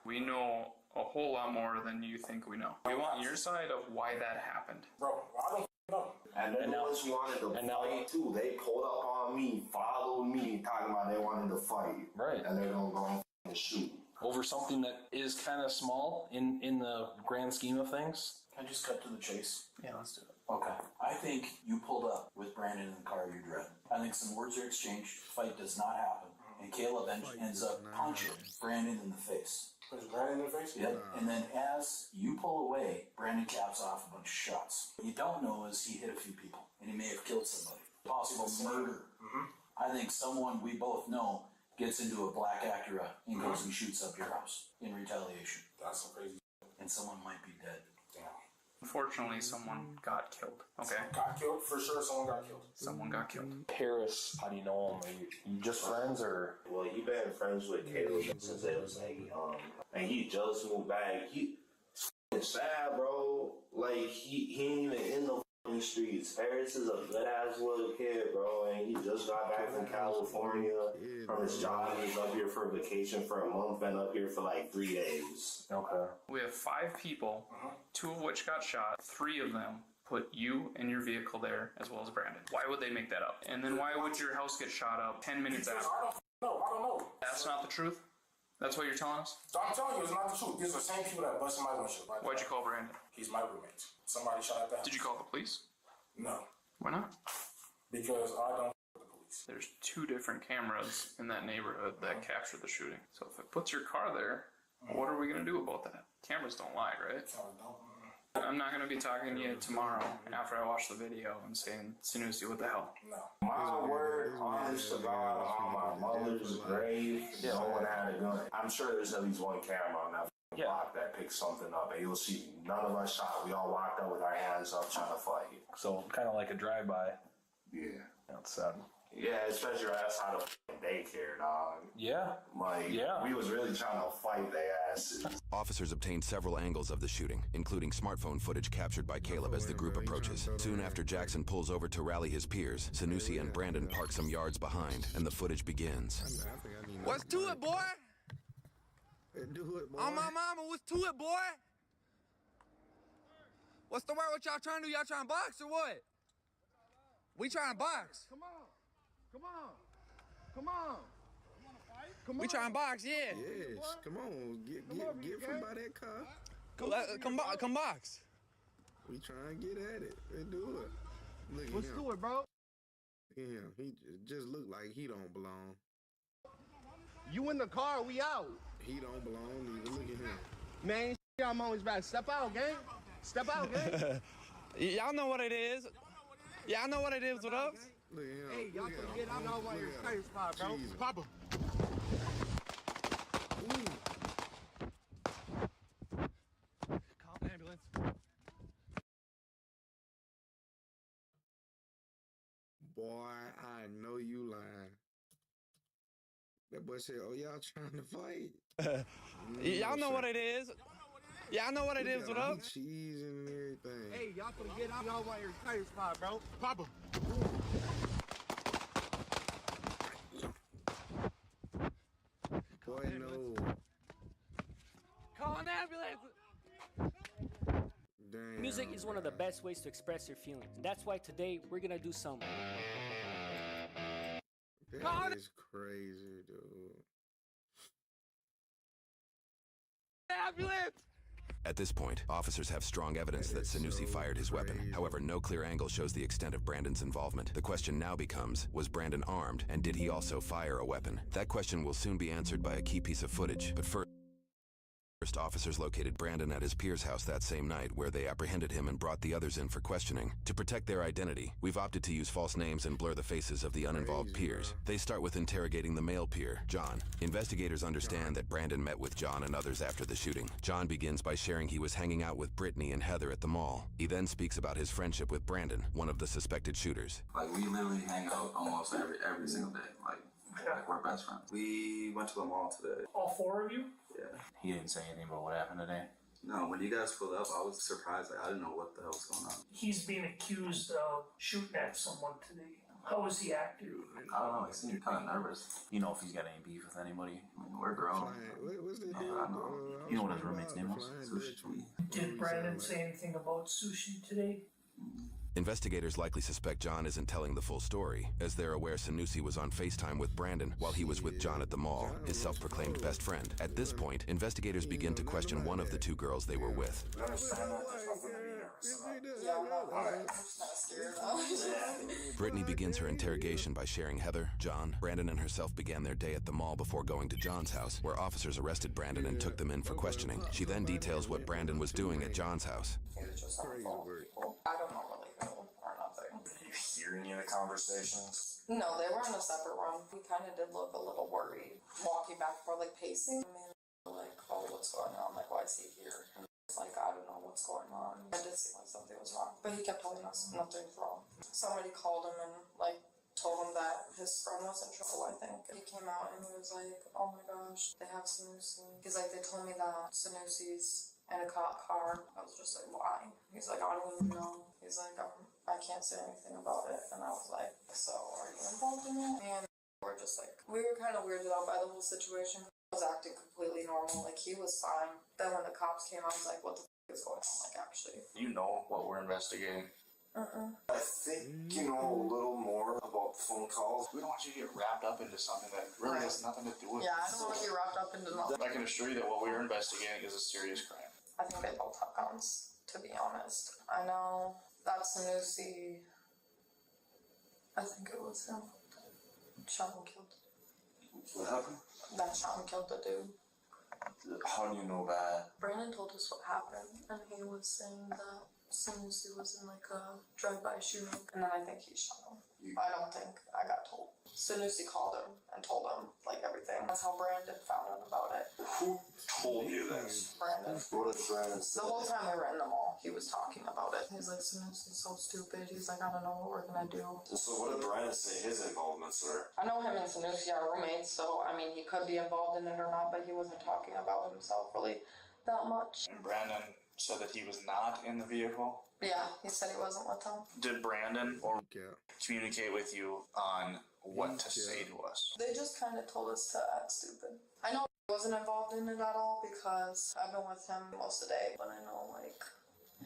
We know a whole lot more than you think we know. We want your side of why that happened. Bro, I don't know. And now ones wanted to fight too. They pulled up on me, followed me, talking about they wanted to fight. Right. And they're going to go and shoot. Over something that is kind of small in the grand scheme of things. Can I just cut to the chase? Yeah, let's do it. Okay. I think you pulled up with Brandon in the car you drive. I think some words are exchanged. Fight does not happen. And Caleb ends up punching Brandon in the face. Punch Brandon in the face? Yep. And then as you pull away, Brandon caps off a bunch of shots. What you don't know is he hit a few people. And he may have killed somebody. Possible murder. I think someone we both know gets into a black Acura and goes and shoots up your house in retaliation. That's so crazy. And someone might be dead. Unfortunately, someone got killed. Okay. Got killed? For sure, someone got killed. Someone got killed. Paris, how do you know him? Are you just friends or? Well, he been friends with Caleb since they was like young. And he just moved back. It's sad, bro. Like, he ain't even in the streets. Paris is a good ass little kid, bro, and he just got back from California from his job. He's up here for vacation for a month, been up here for like 3 days. Okay. We have 5 people, 2 of which got shot. 3 of them put you and your vehicle there, as well as Brandon. Why would they make that up? And then why would your house get shot up 10 minutes after? I don't know. That's not the truth? That's what you're telling us? So I'm telling you, it's not the truth. These are the same people that busted my windshield. Right? Why'd you call Brandon? He's my roommate. Somebody shot at that. Did you call the police? No. Why not? Because I don't with the police. There's 2 different cameras in that neighborhood that captured the shooting. So if it puts your car there, what are we going to do about that? Cameras don't lie, right? I'm not going to be talking to you tomorrow after I watch the video and saying, Sanusi, what the hell? My word, honest to God, on my mother's grave, no one had a gun. I'm sure there's at least one camera on that block that picks something up, and you'll see none of us shot. We all walked up with our hands up trying to fight. So kind of like a drive-by. Yeah. That's sad. Yeah, especially right outside of daycare, dog. Yeah. Like, we was really trying to fight their asses. Officers obtained several angles of the shooting, including smartphone footage captured by Caleb as the group approaches. Soon after Jackson pulls over to rally his peers, Sanusi and Brandon park some yards behind, and the footage begins. What's to it, boy? Do it, boy. On my mama, what's to it, boy? What's the word? What y'all trying to do? Y'all trying to box or what? We trying to box. Come on. Come on. Come on. Come on. We trying to box, yeah. Yes. Come on. Get from by that car. Come box. We trying to get at it. Let's do it. Look at Let's him. do it, bro. Look at him. He just look like he don't belong. You in the car, we out. He don't belong either. Look at him. Man, I'm always back. Step out, gang. Step out, gang. Y'all know what it is. Y'all know what it is with us. Look at him. Hey, y'all can get out while you're studying spot, bro. Jesus. Papa. Call an ambulance. Boy, I know you lying. That boy said, "Oh, y'all trying to fight?" Y'all know what it is. Y'all know what it is with us. Cheese and everything. Hey, y'all can get out while you're studying spot, bro. Papa. Boy, no. Call an ambulance. Damn. Music is one of the best ways to express your feelings. That's why today we're gonna do some. That is crazy, dude. Ambulance! At this point, officers have strong evidence that Sanusi fired his weapon. However, no clear angle shows the extent of Brandon's involvement. The question now becomes, was Brandon armed, and did he also fire a weapon? That question will soon be answered by a key piece of footage, but first, officers located Brandon at his peer's house that same night, where they apprehended him and brought the others in for questioning. To protect their identity, we've opted to use false names and blur the faces of the uninvolved peers. They start with interrogating the male peer, John. Investigators understand that Brandon met with John and others after the shooting. John begins by sharing he was hanging out with Brittany and Heather at the mall. He then speaks about his friendship with Brandon, one of the suspected shooters. Like, we literally hang out almost every single day. Like we're best friends. We went to the mall today. All 4 of you? Yeah. He didn't say anything about what happened today. No, when you guys pulled up, I was surprised. Like, I didn't know what the hell was going on. He's being accused of shooting at someone today. How was he acting? I don't know. He seemed kind of nervous. You know if he's got any beef with anybody. I mean, we're grown. What's the I know. You know what his roommate's name was? Sushi. Did Brandon say anything about sushi today? Investigators likely suspect John isn't telling the full story, as they're aware Sanusi was on FaceTime with Brandon while he was with John at the mall, his self-proclaimed best friend. At this point, investigators begin to question one of the 2 girls they were with. Brittany begins her interrogation by sharing Heather, John, Brandon, and herself began their day at the mall before going to John's house, where officers arrested Brandon and took them in for questioning. She then details what Brandon was doing at John's house. I don't know really who or nothing. Did you hear any of the conversations? No, they were in a separate room. He kind of did look a little worried, walking back and forth, like pacing. I mean, like, oh, what's going on? Like, why is he here? And it's like, I don't know what's going on. I did seem like something was wrong, but he kept telling us nothing's wrong. Somebody called him and like told him that his friend was in trouble, I think. He came out and he was like, oh my gosh, they have Sanusi. He's like, they told me that Sanusi's in a cop car. I was just like, why? He's like, I don't even know. He's like, I can't say anything about it. And I was like, so are you involved in it? And we're just like, we were kind of weirded out by the whole situation. He was acting completely normal. Like, he was fine. Then when the cops came, I was like, what the f is going on? Like, actually. You know what we're investigating. I think you know a little more about phone calls. We don't want you to get wrapped up into something that really has nothing to do with it. Yeah, I don't want to get wrapped up into nothing. I can assure you that what we're investigating is a serious crime. I think they both have guns, to be honest. I know that Sanusi, I think it was him. shot and killed. What happened? That shot and killed the dude. How do you know that? Brandon told us what happened, and he was saying that Sanusi was in like a drive-by shooting, and then I think he shot him. I don't think I got told. Sanusi called him and told him like everything. That's how Brandon found out about it. Who told you this? Brandon. What did Brandon say? The whole time we were in the mall, he was talking about it. He's like, Sanusi's so stupid. He's like, I don't know what we're gonna do. So what did Brandon say his involvements were? I know him and Sanusi are roommates, so I mean, he could be involved in it or not, but he wasn't talking about himself really that much. And Brandon said that he was not in the vehicle? Yeah, he said he wasn't with them. Did Brandon or communicate with you on what to say to us? They just kind of told us to act stupid. I know he wasn't involved in it at all because I've been with him most of the day, but I know like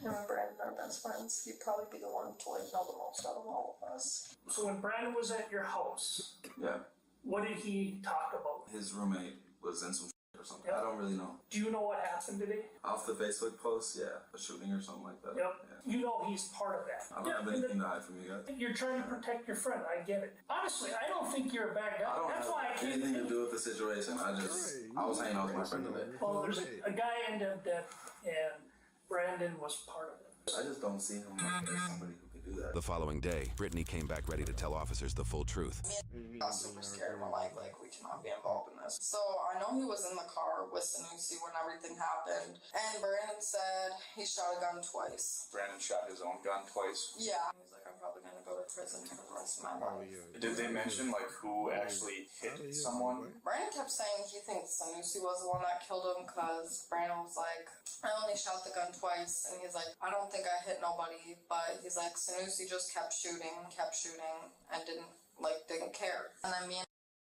him and Brandon are best friends. He'd probably be the one to like know the most out of all of us. So when Brandon was at your house, Yeah. what did he talk about? His roommate was in some or something. I don't really know. Do you know what happened today? Off the Facebook post, yeah. A shooting or something like that. Yep. Yeah. You know he's part of that. I don't have anything to hide from you guys. You're trying to protect your friend. I get it. Honestly, I don't think you're a bad guy. I don't That's have why I can't. anything to do with the situation. I was hanging out with my friend today. Well, there's a guy ended up dead, and Brandon was part of it. I just don't see him as somebody who could do that. The following day, Brittany came back ready to tell officers the full truth. I was super scared. We're like, we cannot be involved in this. So I know he was in the car with Sanusi when everything happened. And Brandon said he shot a gun twice. Brandon shot his own gun twice? Yeah. He was like, I'm probably going to go to prison for the rest of my life. Did they mention like who actually hit someone? Brandon kept saying he thinks Sanusi was the one that killed him because Brandon was like, I only shot the gun twice. And he's like, I don't think I hit nobody. But he's like, Sanusi just kept shooting, and didn't care. And then me and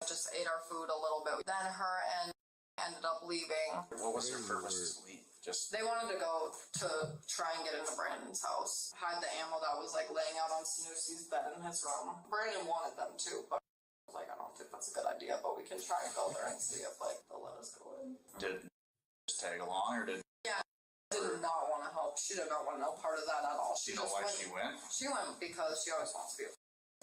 just ate our food a little bit. Then her and ended up leaving. What was their purpose to leave? They wanted to go to try and get into Brandon's house. Hide the ammo that was like laying out on Sanusi's bed in his room. Brandon wanted them to, but I was like, I don't think that's a good idea, but we can try and go there and see if like they'll let us go in. Did just tag along or did? Yeah, did not want to help. She did not want no part of that at all. Do you know why she went? She went because she always wants to be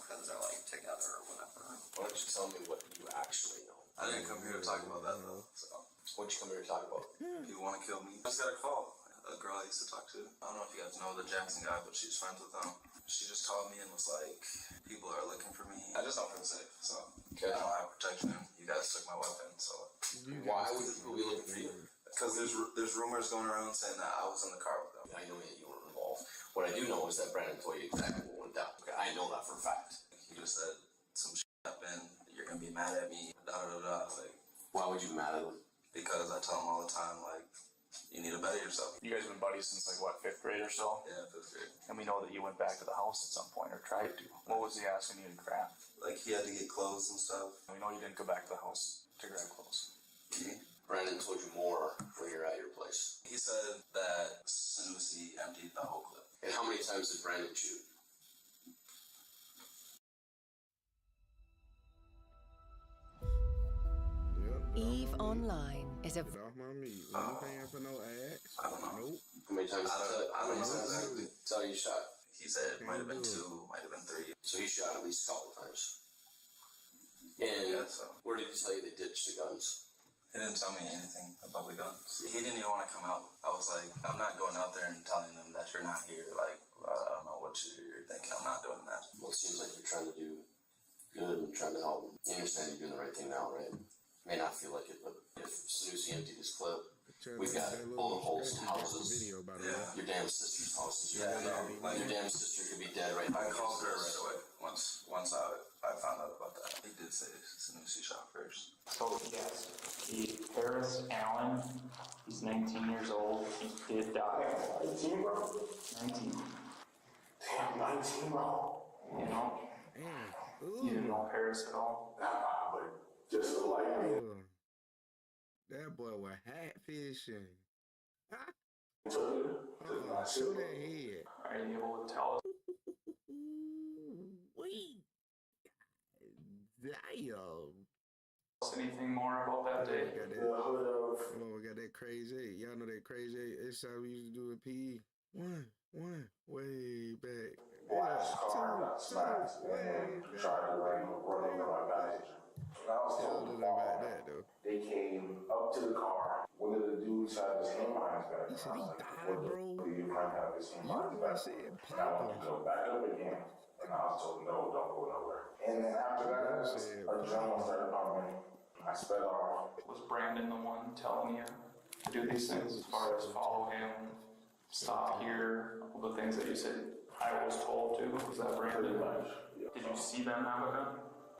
because they're like together or whatever. Why don't you tell me what you actually know? I didn't come here to talk about that though. So what'd you come here to talk about? people want to kill me. I just got a call. A girl I used to talk to. I don't know if you guys know the Jackson guy, but she's friends with him. She just called me and was like, people are looking for me. I just don't feel safe, so I don't have protection. You guys took my weapon, so Why would people be looking for you? Because there's rumors going around saying that I was in the car with them. I know that you weren't involved. What I do know is that Brandon told you exactly what went down. Okay, I know that for a fact. He just said some shit happened. You're gonna be mad at me. Da da da. Like, why would you be mad at him? Because I tell him all the time, like, you need to better yourself. You guys have been buddies since like what, 5th grade or so? Yeah, 5th grade. And we know that you went back to the house at some point or tried to. What was he asking you to grab? Like he had to get clothes and stuff. We know you didn't go back to the house to grab clothes. Brandon told you more when you're at your place. He said that Sanusi emptied the whole clip. And how many times did Brandon shoot? EVE Online is a... Off my meat. You paying for no ads? I don't know. How many times I don't know exactly. Tell you shot? He said it might have been 2, might have been 3. So he shot at least a couple times. And where did he tell you they ditched the guns? He didn't tell me anything about the guns. He didn't even want to come out. I was like, I'm not going out there and telling them that you're not here. Like, I don't know what you're thinking. I'm not doing that. Well, it seems like you're trying to do good and trying to help. You understand you're doing the right thing now, right? May not feel like it, but if Sanusi emptied his clip, we've got bullet holes to houses. Your damn sister's house is right now. Your damn sister could be dead right now. I called her right away once I found out about that. He did say Sanusi shot first. So yes, Harris Allen, he's 19 years old. He did die. 19, bro? 19. Damn, 19, bro. You know? You didn't know Harris at all? Nah, but just like me. That boy was hat fishing. Show that head. Are you able to tell us? Wait. Damn. Anything more about that day? We got that crazy. Y'all know that crazy exercise we used to do in PE. One, way back. flash car got smacked and then tried to run over my baggage. And I was told to fall. They came up to the car. One of the dudes had his hand behind his back. And I was like, what do you might have his hand behind his back? And I wanted to go back up again. And I was told, no, don't go nowhere. And then after that, adrenaline started pumping. I sped off. Was Brandon the one telling you to do these things as far as follow him, stop here, all the things that you said I was told to? Was that Brandon? Did you see them have a gun?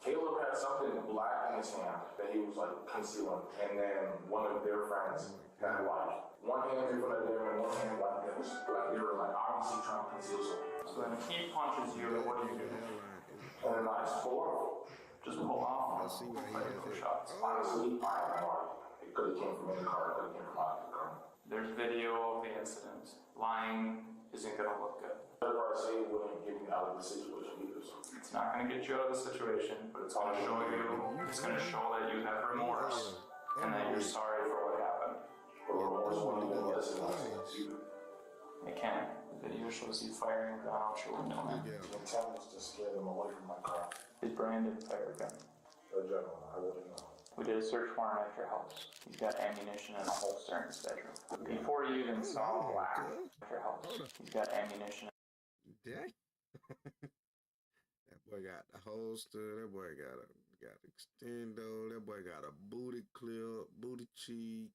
Caleb had something black in his hand that he was like concealing. And then one of their friends had like one hand in front of them and one hand like this. Like they were like obviously trying to conceal something. So then he punches you, what do you do? And I just pull off. Just pull off. For shots. Honestly, I don't know. It could have came from in the car, it could have came from out of the car. There's video of the incident. Lying isn't gonna look good. Whatever I say wouldn't get me out of the situation either. So. It's not gonna get you out of the situation, but it's gonna show you, it's gonna show that you have remorse and that you're sorry for what happened. But remorse won't even get us in the It can. The video shows you firing a gun out your window. The intent was to scare them away from my car. Did Brandon fire a gun? No, gentlemen, I wouldn't know. We did a search warrant at your house. He's got ammunition and a holster in his bedroom. Before you even saw black at your house, he's got ammunition. That boy got the holster. That boy got extendo. That boy got a booty clip, booty cheek.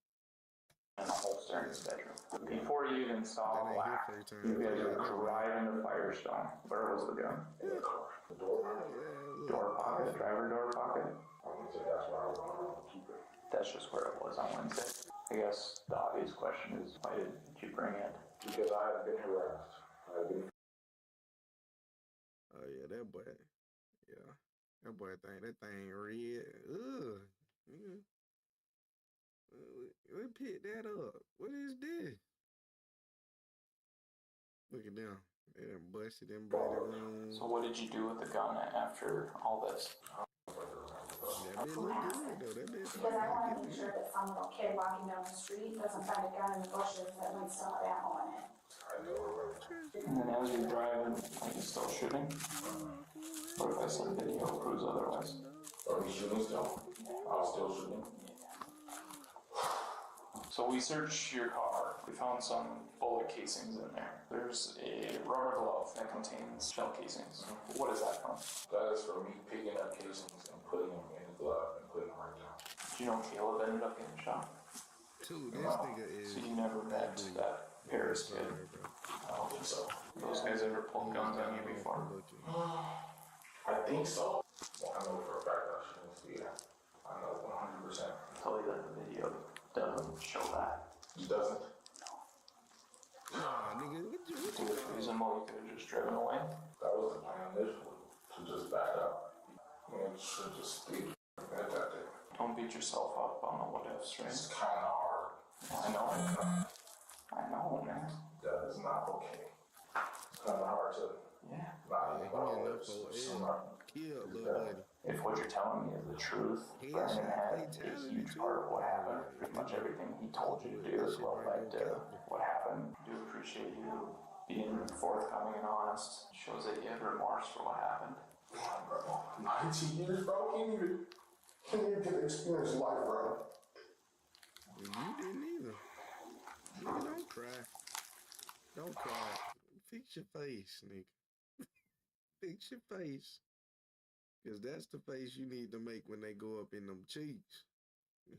And a holster in his bedroom. Before you even saw black, you guys were driving to Firestone. Where was the gun? In the car. The door pocket. Door pocket? Driver door pocket? I would say that's where I would want to keep it. That's just where it was on Wednesday. I guess the obvious question is, why did you bring it? Because I had been harassed. I had been. Oh yeah, that boy. Yeah, that boy think that thing red. Ugh. We picked that up. What is this? Look at them. They done busted them bloody rooms. So what did you do with the gun after all this? That bitch look good though. That bitch. Because I want to make sure that some little kid walking down the street doesn't find a gun in the bushes that might still have ammo in it. And then as you're driving, are you still shooting? Or if I send video proves otherwise? Are you shooting still? I was still shooting. So we searched your car. We found some bullet casings in there. There's a rubber glove that contains shell casings. What is that from? That is for me picking up casings and putting them in the glove and putting them right down. Do you know Caleb ended up getting shot? Dude, this nigga is. So you never met that Paris kid? I don't think so. Those guys ever pulled guns on you before? I think so. Well, I know for a fact I shouldn't see that. I know 100%. Tell you that the video doesn't show that. It doesn't? Nah, nigga, what you reasonable, you could have just driven away. That was the plan initially, to just back up. And should just be at that day. Don't beat yourself up on the what ifs, right? It's kind of hard. I know, man. That is not okay. It's kind of hard to. Yeah. Not even If what you're telling me is the truth, Brandon had a huge part of what happened. Pretty much everything he told you to do is what led to what happened. I do appreciate you being forthcoming and honest. Shows that you have remorse for what happened. God, bro. 19 years, bro. Can't even get to experience life, bro. You didn't either. Nigga, don't cry. Don't cry. Fix your face, nigga. Fix your face. Because that's the face you need to make when they go up in them cheeks.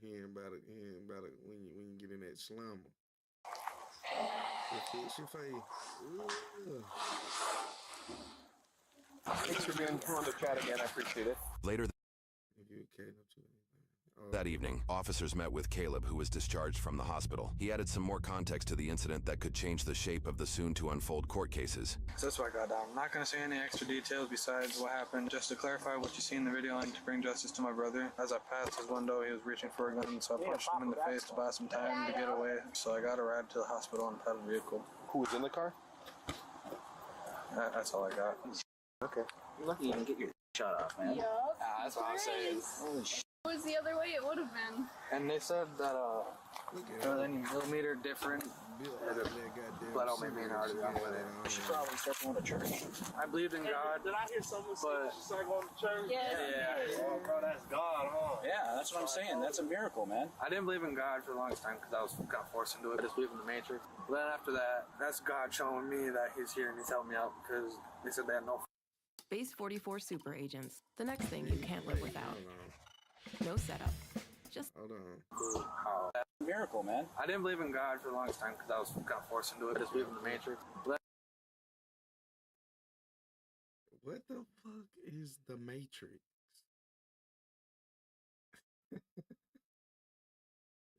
Hearing about it when you get in that slumber. So fix your face. Ooh. Thanks for being on the chat again. I appreciate it. Later that evening, officers met with Caleb, who was discharged from the hospital. He added some more context to the incident that could change the shape of the soon-to-unfold court cases. So that's what I got down. I'm not going to say any extra details besides what happened. Just to clarify what you see in the video and to bring justice to my brother. As I passed his window, he was reaching for a gun, so I punched him in the face to buy some time to get away. So I got a ride to the hospital and titled vehicle. Who was in the car? That's all I got. Okay. You're lucky you didn't get your shot off, man. Yup. That's what I'm saying. Holy shit. If it was the other way, it would have been. And they said that if there was any millimeter different Blood on my main heart is done with it. You should probably start going to church. I believed in God. Did I hear someone say But- you should start going to church? Yeah. Oh, bro, that's God, huh? Yeah, that's what I'm saying. That's a miracle, man. I didn't believe in God for the longest time because got forced into it. I just believed in the Matrix. But then after that, that's God showing me that He's here and He's helping me out because they said they had no. Base 44 super agents. The next thing you can't live without. No setup. Just hold on. How? That's a miracle, man. I didn't believe in God for the longest time because got forced into it. I just believed in the Matrix. But What the fuck is the Matrix?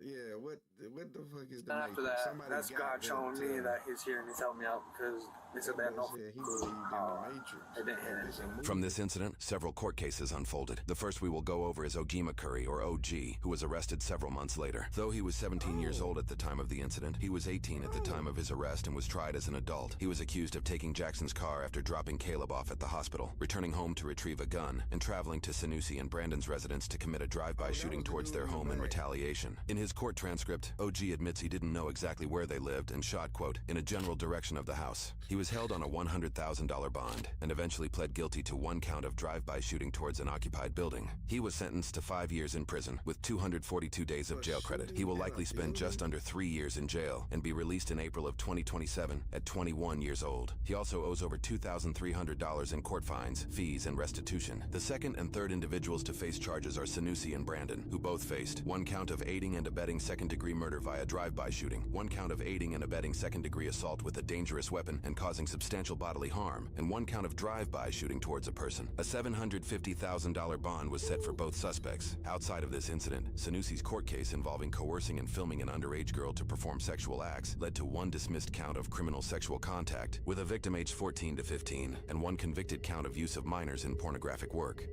Yeah, what the fuck is the then Matrix? after that, Somebody that's got God them showing to me me. that He's here and He's helping me out because they said they had no. He believed in the Matrix. They didn't hit it. From this incident, several court cases unfolded. The first we will go over is Ojima Curry, or OG, who was arrested several months later. Though he was 17 years old at the time of the incident, he was 18 at the time of his arrest and was tried as an adult. He was accused of taking Jackson's car after dropping Caleb off at the hospital, returning home to retrieve a gun, and traveling to Sanusi and Brandon's residence to commit a drive-by shooting towards their home in retaliation. In his court transcript, OG admits he didn't know exactly where they lived and shot, quote, in a general direction of the house. He was held on a $100,000 bond and eventually pled guilty to one count of drive-by shooting towards an occupied building. He was sentenced to 5 years in prison with 242 days of jail credit. He will likely spend just under 3 years in jail and be released in April of 2027 at 21 years old. He also owes over $2,300 in court fines, fees, and restitution. The second and third individuals to face charges are Sanusi and Brandon, who both faced one count of aiding and abetting second-degree murder via drive-by shooting, one count of aiding and abetting second-degree assault with a dangerous weapon and causing substantial bodily harm, and one count of drive-by shooting towards a person. A $750,000 bond was set for both suspects. Outside of this incident, Sanusi's court case involving coercing and filming an underage girl to perform sexual acts led to one dismissed count of criminal sexual contact with a victim aged 14 to 15, and one convicted count of use of minors in pornographic work.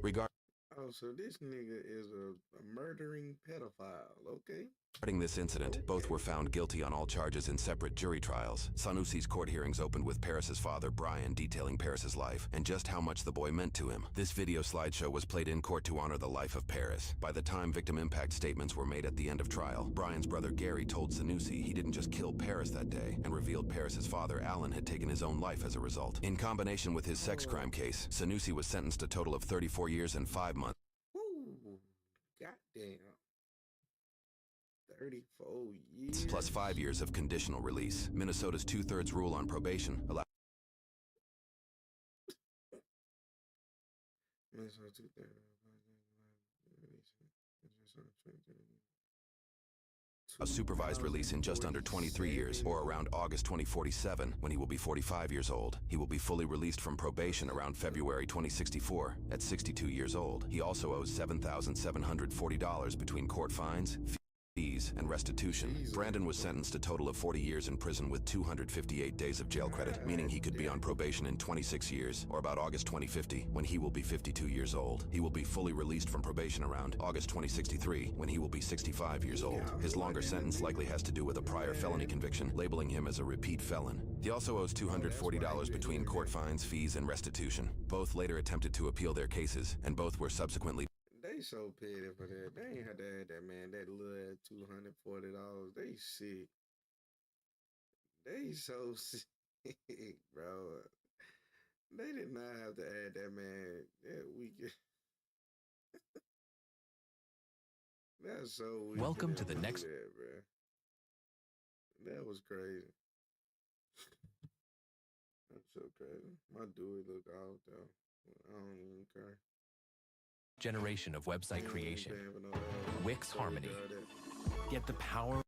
Oh, so this nigga is a murdering pedophile, okay? Regarding this incident, both were found guilty on all charges in separate jury trials. Sanusi's court hearings opened with Paris's father, Brian, detailing Paris's life and just how much the boy meant to him. This video slideshow was played in court to honor the life of Paris. By the time victim impact statements were made at the end of trial, Brian's brother Gary told Sanusi he didn't just kill Paris that day and revealed Paris's father, Alan, had taken his own life as a result. In combination with his sex crime case, Sanusi was sentenced a total of 34 years and 5 months. Ooh, goddamn. 34 years. Plus 5 years of conditional release. Minnesota's 2/3 rule on probation allows. A supervised release in just under 23 years, or around August 2047, when he will be 45 years old. He will be fully released from probation around February 2064, at 62 years old. He also owes $7,740 between court fines, fees, and restitution. Brandon was sentenced a total of 40 years in prison with 258 days of jail credit, meaning he could be on probation in 26 years, or about August 2050, when he will be 52 years old. He will be fully released from probation around August 2063, when he will be 65 years old. His longer sentence likely has to do with a prior felony conviction, labeling him as a repeat felon. He also owes $240 between court fines, fees, and restitution. Both later attempted to appeal their cases, and both were subsequently. They so petty for that. They ain't had to add that, man. That little $240. They sick. They so sick, bro. They did not have to add that, man. That weekend. That's so weak. Welcome to the next. That, bro. That was crazy. That's so crazy. My dude look out though. I don't even care. Generation of website creation. Wix Harmony. Get the power.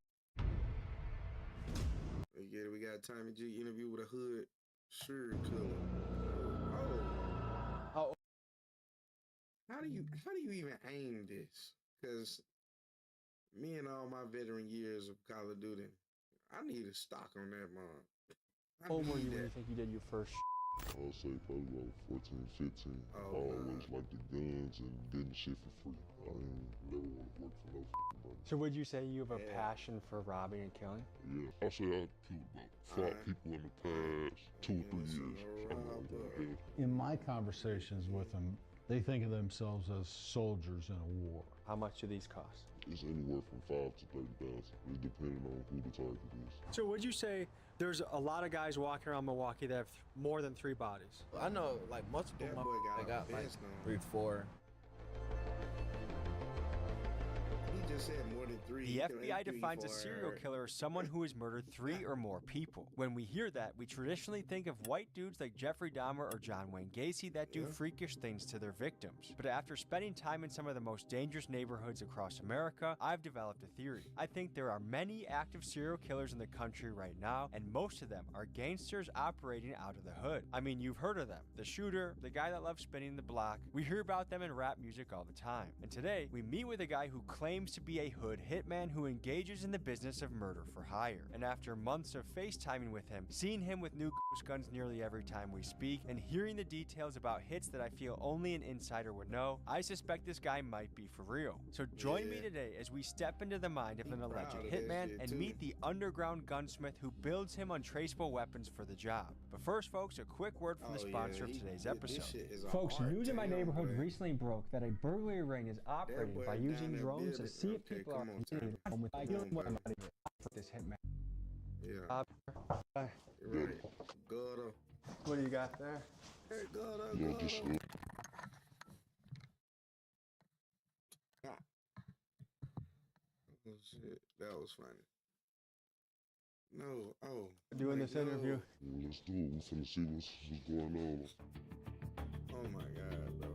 We got Tommy G interview with a hood sure killer. Oh. How do you even aim this? Because me and all my veteran years of Call of Duty, I need a stock on that mom. How old were you when you think you did your first? I would say probably about 14, 15. I always liked the guns and getting shit for free. I ain't never want to work for no money. So would you say you have a passion for robbing and killing? Yeah, I say I killed about 5 people in the past 2 or 3 years. In my conversations with him, They think of themselves as soldiers in a war. How much do these cost? It's anywhere from 5 to 30,000. It's depending on who the target is. So would you say there's a lot of guys walking around Milwaukee that have more than 3 bodies? I know like multiple motherfuckers that got like 3, 4. He just said more than 3. The FBI defines a serial killer as someone who has murdered 3 or more people. When we hear that, we traditionally think of white dudes like Jeffrey Dahmer or John Wayne Gacy that do freakish things to their victims. But after spending time in some of the most dangerous neighborhoods across America, I've developed a theory. I think there are many active serial killers in the country right now, and most of them are gangsters operating out of the hood. I mean, you've heard of them. The shooter, the guy that loves spinning the block. We hear about them in rap music all the time. And today, we meet with a guy who claims to be a hood hitman who engages in the business of murder for hire. And after months of FaceTiming with him, seeing him with new ghost guns nearly every time we speak, and hearing the details about hits that I feel only an insider would know, I suspect this guy might be for real. So join me today as we step into the mind of an alleged hitman and meet the underground gunsmith who builds him untraceable weapons for the job. But first, folks, a quick word from the sponsor of today's episode. Folks, news in my neighborhood recently broke that a burglary ring is operating by using drones to see if people are committing home with this hitman. Yeah. Right. Good. What do you got there? Hey, good. Yeah, just Oh shit, that was funny. No, doing this interview. Yeah, let's do it. We finna see what's going on. Oh my god, bro.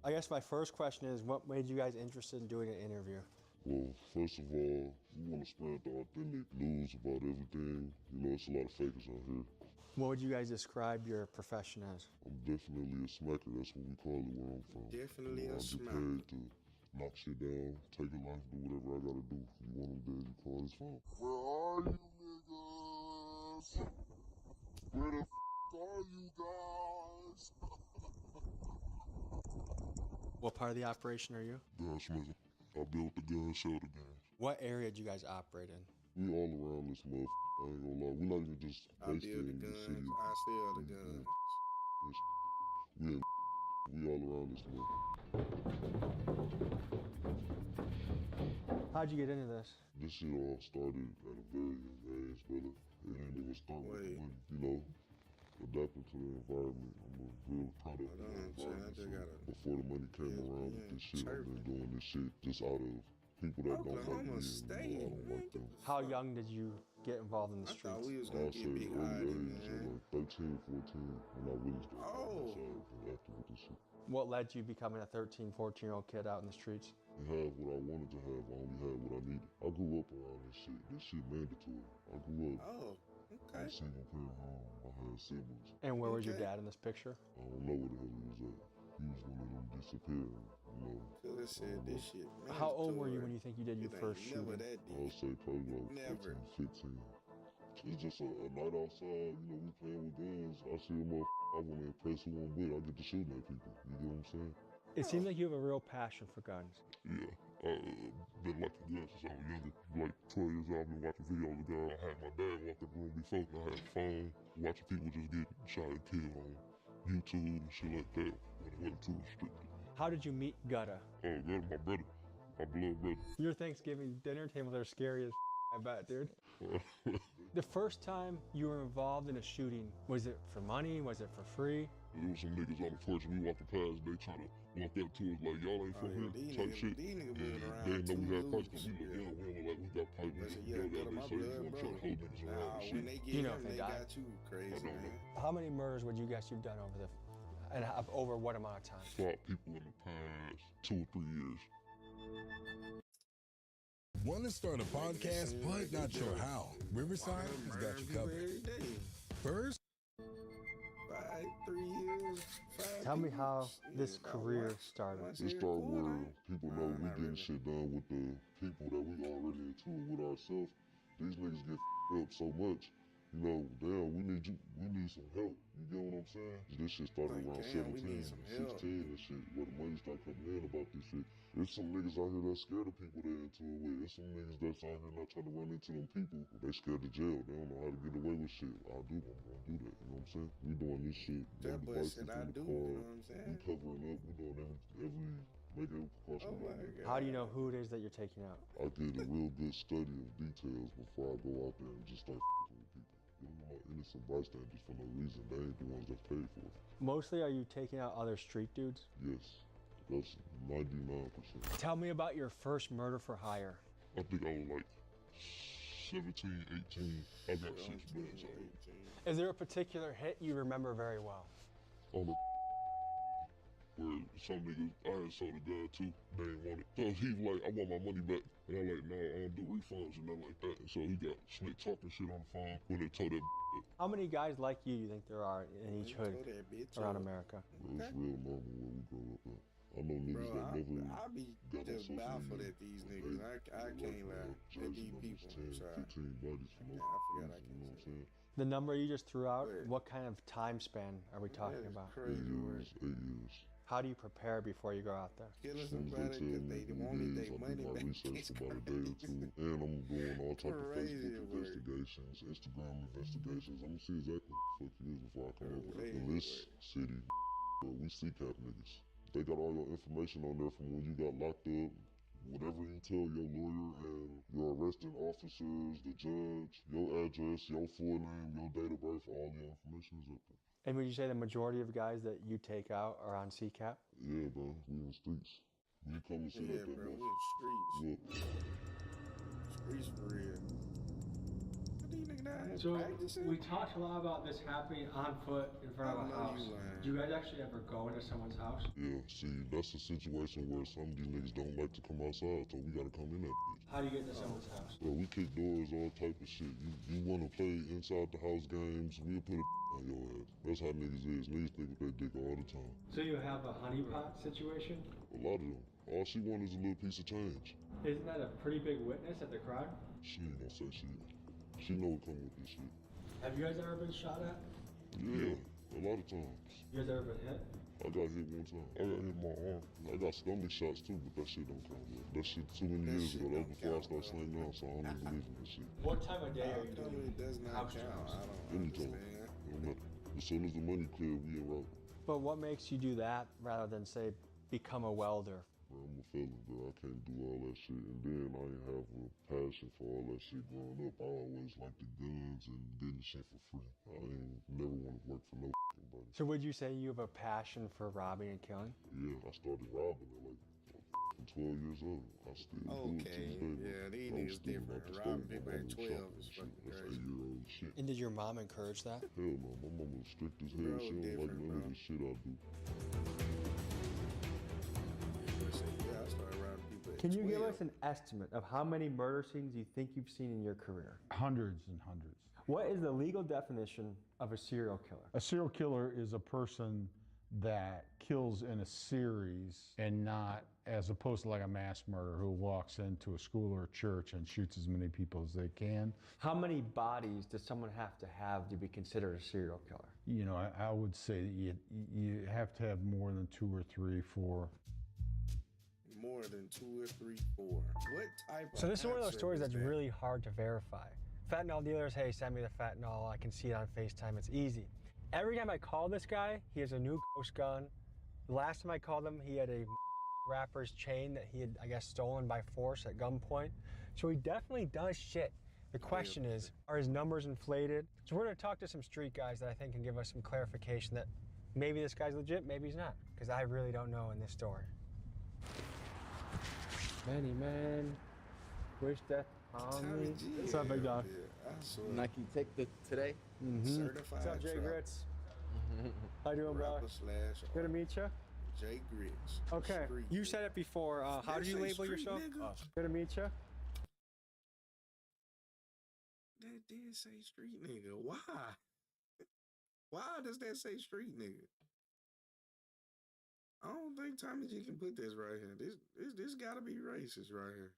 I guess my first question is, what made you guys interested in doing an interview? Well, first of all, we want to spread the authentic news about everything. You know, it's a lot of fakers out here. What would you guys describe your profession as? I'm definitely a smacker. That's what we call it where I'm from. Definitely a smacker. I'm prepared to knock shit down, take a life, do whatever I gotta do. You want them dead, you call his phone. Where are you niggas? Where the are you guys? What part of the operation are you? Gunsmith. I built the gun, showed the guns. What area do you guys operate in? We all around this motherfucker. I ain't gonna lie. We not even just I based build the in the guns. city. I sell the guns. We all around this motherfucker. How'd you get into this? This shit all started at a very young age, brother. It didn't even start with the money, you know, adapting to the environment. I'm a real product of the environment. So before the money came around with this shit, I've been doing this shit just out of people that don't like me. I don't like them. How young did you get involved in the streets? I thought we was I gonna said get big early eyed, age, so man. like 13, 14, when I really started acting with this shit. What led to you becoming a 13, 14-year-old kid out in the streets? I had what I wanted to have, I only had what I needed. I grew up around this shit. This shit mandatory. I grew up. Okay. I'm a single parent home. I had siblings. And where was your dad in this picture? I don't know where the hell he was at. He was one of them disappearing, you know. Cause it said this shit. How old were you when you think you did your first shooting? I would say probably like 14, 15. It's just a night outside, you know, we playing with guns. I see a motherfucker, I want to impress who I'm with. I get to shooting at people. You get what I'm saying? It seems like you have a real passion for guns. Yeah, I've been liking guns since I was younger. Like 12 years old, I've been watching videos of guns. I had my dad walk in the room before, and I had a phone, watching people just get shot and killed on YouTube and shit like that. When it wasn't too restricted. How did you meet Gutta? Oh, Gutta, my brother. My blood brother. Your Thanksgiving dinner tables are scary as I bet, dude. The first time you were involved in a shooting, was it for money? Was it for free? There was some niggas on the porch and we walking past, they trying to walk up to us like, y'all ain't from here, type shit. These niggas moving around. They didn't know we had pipes, because we look young, we don't look like we got pipes. They say, Go to my blood, bro. Trying to hold niggas around and shit. When they get him, they got you crazy, man. How many murders would you guess you've done over over what amount of time? 5 people in the past 2 or 3 years. Want to start a podcast, but not sure how? Riverside has got you covered. First, 3 years. Tell me how this career started. It started where people know we getting shit done with the people that we already into it with ourselves. These niggas get up so much. You know, damn, we need some help. You get what I'm saying? This shit started around 17, 16 and shit, where the money started coming in about this shit. There's some niggas out here that's scared of people they're into it with. There's some niggas that's out here not trying to run into them people. They scared of jail. They don't know how to get away with shit. I'm gonna do that, you know what I'm I'm saying? We doing this shit. That no boy devices said in I the do, car. you know what I'm saying? We covering up. We doing make every precaution. Oh my God. How do you know who it is that you're taking out? I did a real good study of details before I go out there and just start f***ing with people. You don't know innocent bystanders for no reason. They ain't the ones that paid for it. Mostly, are you taking out other street dudes? Yes, that's 99%. Tell me about your first murder for hire. I think I was like 17, 18. I got 6 bands out. Is there a particular hit you remember very well? On the where some niggas, I had sold a gun too, they ain't want it. So he was like, I want my money back. And I'm like, no, I don't do refunds and nothing like that. And so he got slick talking shit on the phone when they told that up. How many guys like you think there are in each hood around America? Bro, it's real normal where we grow up at. I know niggas that never I be got on just social baffled media. at these niggas. I can't lie. At these people. I'm sorry. 15 bodies for no I forgot I you know what I'm saying? The number you just threw out, what kind of time span are we talking about? 8 years, 8 years. How do you prepare before you go out there? Killing As soon as somebody they because tell they me wanted who it their is, I do money my back. research for about a day or two. And I'm doing all type of Crazy Facebook work. investigations, Instagram investigations. I'm gonna see exactly what the fuck it is before I come over there. In this city, bro, we see cap niggas. They got all your information on there from when you got locked up. Whatever you tell your lawyer and your arresting officers, the judge, your address, your full name, your date of birth, all your information is up there. And would you say the majority of guys that you take out are on CCAP? Yeah, bro, we in the streets. We come and sit Yeah, up there, bro, bro. we in streets. Look. Streets for real. What these niggas down here So practicing? we talked a lot about this happening on foot in front of a house. Do you guys actually ever go into someone's house? Yeah, see, that's a situation where some of these niggas don't like to come outside, so we gotta come in that bitch. How do you get into someone's house? Bro, we kick doors, all type of shit. You wanna play inside the house games, we'll put a on your ass. That's how niggas is. Niggas think with their dick all the time. So you have a honeypot situation? A lot of them. All she want is a little piece of change. Isn't that a pretty big witness at the crime? She ain't gonna say shit. She know what come with this shit. Have you guys ever been shot at? Yeah, a lot of times. You guys ever been hit? I got hit one time. I got hit in my arm. I got stomach shots too, but that shit don't count. Bro. That shit too many years ago. That was before I started slaying down, so I don't even believe in that shit. What time of day are you Tell me doing it does not house count. jobs? I don't Anytime. understand. No matter. As soon as the money clear, we in route. But what makes you do that rather than, say, become a welder? Bro, I'm a felon, bro. I can't do all that shit. And then I ain't have a passion for all that shit growing up. I always liked the guns and getting shit for free. I ain't never want to work for no f***ing body. So would you say you have a passion for robbing and killing? Yeah, I started robbing at like 12 years old. I still do it to this day. Bro. Yeah, these I was niggas stealing different. out the Robbing store. people My at mama 12 shot is me. Shit, fucking that's crazy. 8-year-old shit. And did your mom encourage that? Hell no, my mama was strict as hell. Bro, She don't like different, none bro. of the shit I do. Yeah, I started robbing people at Can you give 12. us an estimate of how many murder scenes you think you've seen in your career? Hundreds and hundreds. What is the legal definition of a serial killer? A serial killer is a person that kills in a series and not as opposed to like a mass murderer who walks into a school or a church and shoots as many people as they can. How many bodies does someone have to be considered a serial killer? You know, I would say that you have to have more than 2 or 3, 4. More than 2 or 3, 4. What type of So this is one of those answer stories is that's that? really hard to verify. Fentanyl dealers, hey, send me the fentanyl. I can see it on FaceTime. It's easy. Every time I call this guy, he has a new ghost gun. The last time I called him, he had a rapper's chain that he had, I guess, stolen by force at gunpoint. So he definitely does shit. The question is, are his numbers inflated? So we're gonna talk to some street guys that I think can give us some clarification that maybe this guy's legit, maybe he's not, because I really don't know in this story. Many men wish death on me. What's up, big dog? Nike take the today. Certified What's up, Jay truck. Grits? How you doing, bro? Rapper slash Good to meet you. Jay Grits. Okay, Street you nigga. said it before. How do you say label street yourself? nigga? Good to meet you. That did say street nigga. Why? Why does that say street nigga? I don't think Tommy G can put this right here. This gotta be racist right here.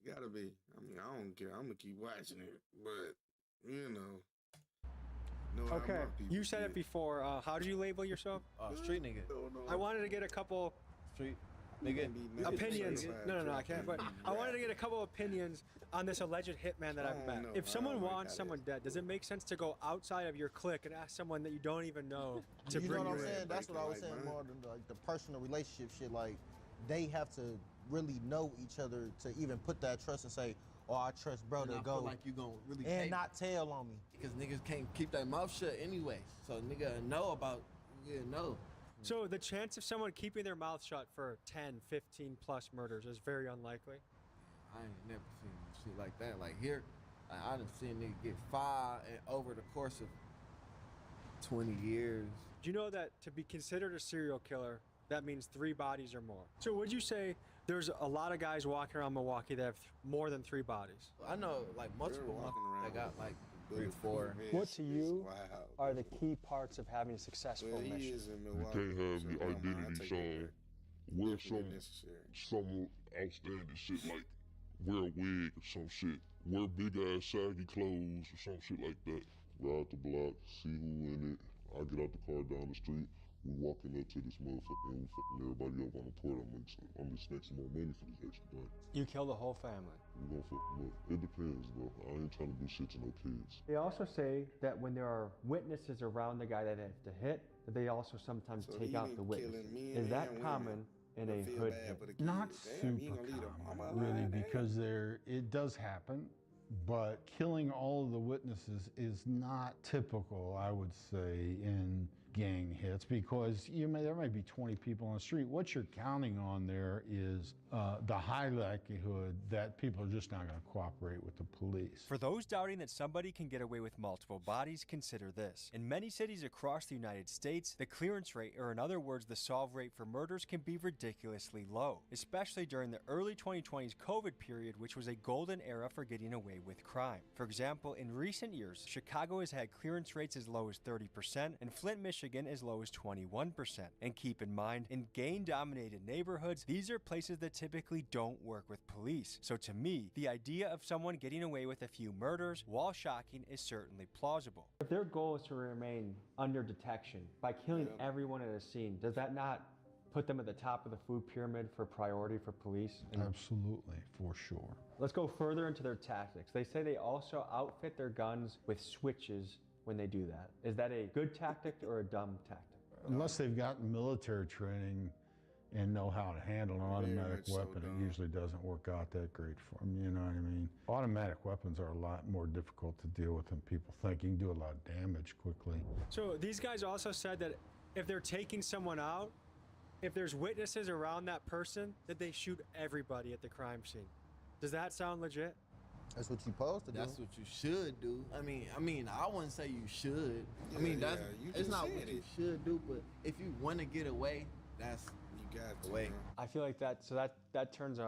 Gotta be. I mean, I don't care. I'm gonna keep watching it, but you know. How Okay, my people you said it get. before. How do you label yourself? Street nigga. Don't know. I wanted to get a couple. Street. Nigga, opinions. No, I can't. But I wanted to get a couple opinions on this alleged hitman that I've met. If someone wants someone dead, does it make sense to go outside of your clique and ask someone that you don't even know to You bring know what you I'm saying? in? That's what I was saying more than like the personal relationship shit. Like they have to really know each other to even put that trust and say, "Oh, I trust bro to I go." feel like you gonna really and take not tell on me. because niggas can't keep their mouth shut anyway. So nigga know about know. So the chance of someone keeping their mouth shut for 10, 15 plus murders is very unlikely. I ain't never seen shit like that. Like here, I done seen niggas get 5 and over the course of 20 years. Do you know that to be considered a serial killer, that means 3 bodies or more? So would you say there's a lot of guys walking around Milwaukee that have more than 3 bodies? I know like multiple motherfuckers that got like 3, 4. What to you are the key parts of having a successful mission? You can't have your identity shown. Wear some outstanding shit like wear a wig or some shit. Wear big ass saggy clothes or some shit like that. Ride the block, see who in it. I get out the car down the street. We walking up to this motherfucker and we fucking everybody up on the toilet. I'm just making some more money for this extra body. You kill the whole family. We gonna fuck them up. It depends, bro. I ain't trying to do shit to no kids. They also say that when there are witnesses around the guy that they have to hit, that they also sometimes take out the witnesses. Is that common in a hood hit? Not super common, really, because it does happen. But killing all of the witnesses is not typical, I would say, in gang hits, because there might be 20 people on the street. What you're counting on there is the high likelihood that people are just not going to cooperate with the police. For those doubting that somebody can get away with multiple bodies, consider this. In many cities across the United States, the clearance rate, or in other words, the solve rate for murders, can be ridiculously low, especially during the early 2020s COVID period, which was a golden era for getting away with crime. For example, in recent years, Chicago has had clearance rates as low as 30%, and Flint, Michigan as low as 21%. And keep in mind, in gang-dominated neighborhoods, these are places that typically don't work with police. So to me, the idea of someone getting away with a few murders, while shocking, is certainly plausible. If their goal is to remain under detection by killing everyone at a scene, does that not put them at the top of the food pyramid for priority for police? Absolutely, for sure. Let's go further into their tactics. They say they also outfit their guns with switches when they do that. Is that a good tactic or a dumb tactic? Unless they've gotten military training and know how to handle an automatic weapon, it usually doesn't work out that great for them, you know what I mean? Automatic weapons are a lot more difficult to deal with than people think. You can do a lot of damage quickly. So these guys also said that if they're taking someone out, if there's witnesses around that person, that they shoot everybody at the crime scene. Does that sound legit? That's what you supposed to do. That's what you should do. I mean, I wouldn't say you should. I mean, it's not what you should do, but if you want to get away, that's you got the way. I feel like that turns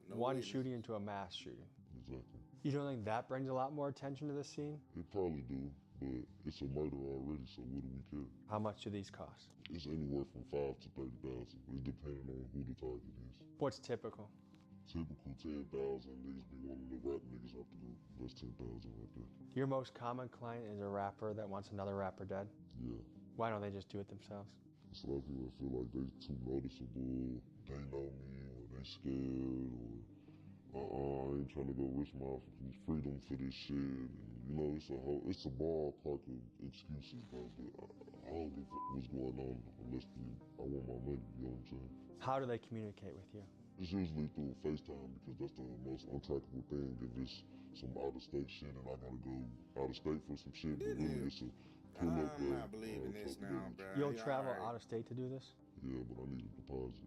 one shooting into a mass shooting. Exactly. You don't think that brings a lot more attention to the scene? It probably do, but it's a murder already, so what do we care? How much do these cost? It's anywhere from 5 to 30,000. It depends on who the target is. What's typical? Typical 10,000. Niggas be one of the rap niggas out the group. That's 10,000 right there. Your most common client is a rapper that wants another rapper dead? Yeah. Why don't they just do it themselves? It's a lot of people that feel like they too noticeable. They know me, or they scared, or I ain't trying to go risk my freedom for this shit. And, it's a ballpark of excuses, bro. But I don't give a what's going on unless I want my money. You know what I'm saying? How do they communicate with you? It's usually through FaceTime because that's the most untrackable thing. If it's some out-of-state shit and I gotta go out-of-state for some shit, but really it's a pull-up. I'm not believing this now, bro. You'll travel out of state to do this? Yeah, but I need a deposit.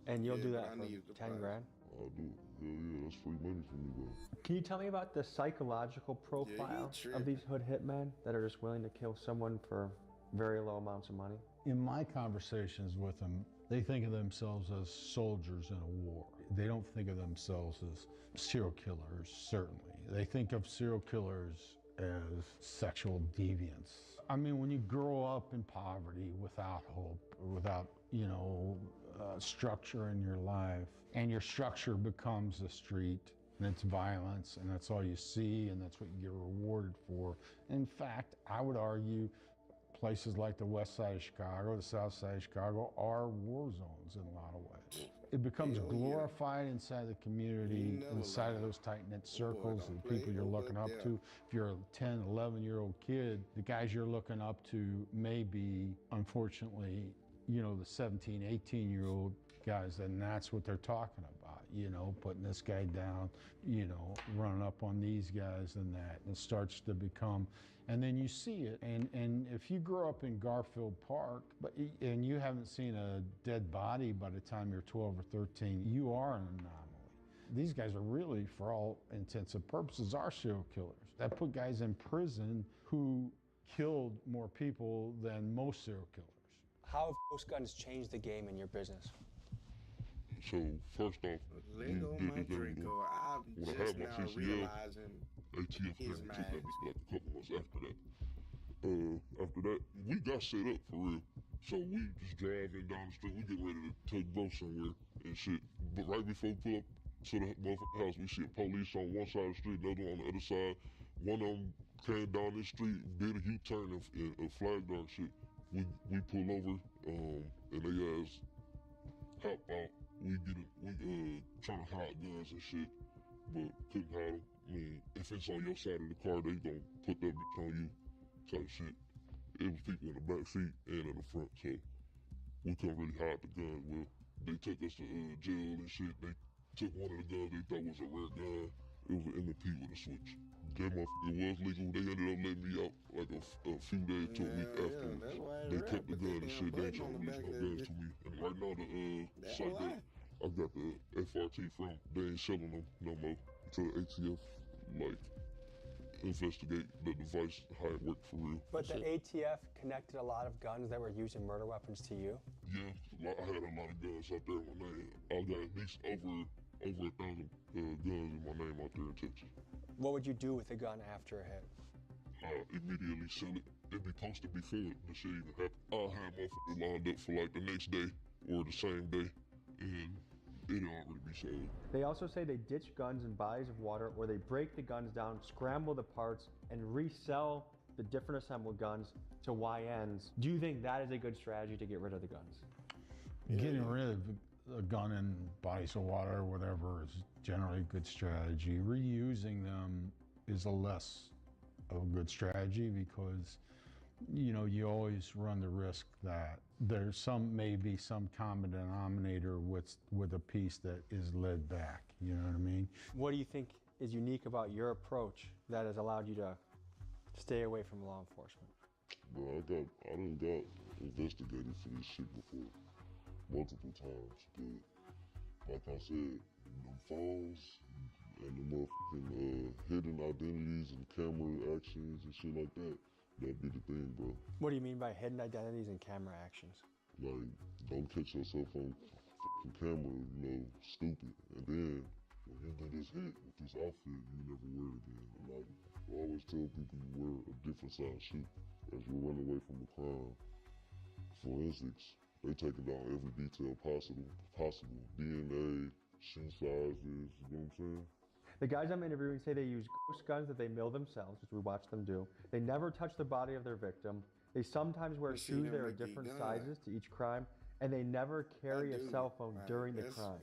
And you'll do that for 10 grand? I'll do it. Hell yeah, that's free money for me, bro. Can you tell me about the psychological profile of these hood hitmen that are just willing to kill someone for very low amounts of money? In my conversations with them, they think of themselves as soldiers in a war. They don't think of themselves as serial killers, certainly. They think of serial killers as sexual deviants. I mean, when you grow up in poverty without hope, or without, structure in your life, and your structure becomes the street, and it's violence, and that's all you see, and that's what you get rewarded for. In fact, I would argue places like the west side of Chicago, the south side of Chicago are war zones in a lot of ways. it becomes glorified inside the community, inside of those tight-knit circles and people you're looking up to. If you're a 10, 11-year-old kid, the guys you're looking up to may be, unfortunately, you know, the 17, 18-year-old guys, and that's what they're talking about, you know, putting this guy down, you know, running up on these guys and that, and it starts to become, and then you see it, and if you grow up in Garfield Park, and you haven't seen a dead body by the time you're 12 or 13, you are an anomaly. These guys are really, for all intents and purposes, are serial killers. That put guys in prison who killed more people than most serial killers. How have ghost guns changed the game in your business? So first off, when I had my CCL, ATF came and took that like a couple months after that. After that, we got set up for real. So we just driving down the street, we get ready to take boat somewhere and shit. But right before we pull up to the motherfucking house, we see a police on one side of the street, another on the other side. One of them came down this street, did a U-turn and flagged our shit. We pull over, and they ass hop out. We trying to hide guns and shit, but couldn't hide them. I mean, if it's on your side of the car, they gon' put that bitch on you, type shit. It was people in the back seat and in the front, so we couldn't really hide the guns well. They took us to jail and shit. They took one of the guns they thought was a rare gun. It was an MP with a switch. That motherfucker was legal. They ended up letting me out like a few days to a week afterwards. They kept the gun and shit. They ain't trying to release no guns to me. And right now the site that I got the FRT from, they ain't selling them no more. So the ATF like investigate the device, how it worked for real. But the ATF connected a lot of guns that were used in murder weapons to you? Yeah, I had a lot of guns out there in my name. I got at least over 1,000 guns in my name out there in Texas. What would you do with a gun after a hit? Immediately sell it. It'd be posted before the shit even happened. I'll have motherfuckers lined up for like the next day or the same day, and it'll already be sold. They also say they ditch guns in bodies of water, or they break the guns down, scramble the parts, and resell the different assembled guns to YNs. Do you think that is a good strategy to get rid of the guns? Getting rid of a gun in bodies of water or whatever is generally a good strategy. Reusing them is a less of a good strategy because, you know, you always run the risk that there's maybe some common denominator with a piece that is led back. You know what I mean? What do you think is unique about your approach that has allowed you to stay away from law enforcement? Bro, I done got investigated for this shit before. Multiple times, but like I said, the phones and the motherfucking hidden identities and camera actions and shit like that'd be the thing, bro. What do you mean by hidden identities and camera actions? Like, don't catch yourself on camera, you know, stupid. And then, when you do this hit with this outfit, you never wear it again. And like, I always tell people you wear a different size shoe as you run away from a crime. Forensics, they taking down every detail possible. DNA, shoe sizes, you know what I'm saying? The guys I'm interviewing say they use ghost guns that they mill themselves, which we watch them do. They never touch the body of their victim. They sometimes wear shoes that are different sizes to each crime, and they never carry a cell phone during the crime.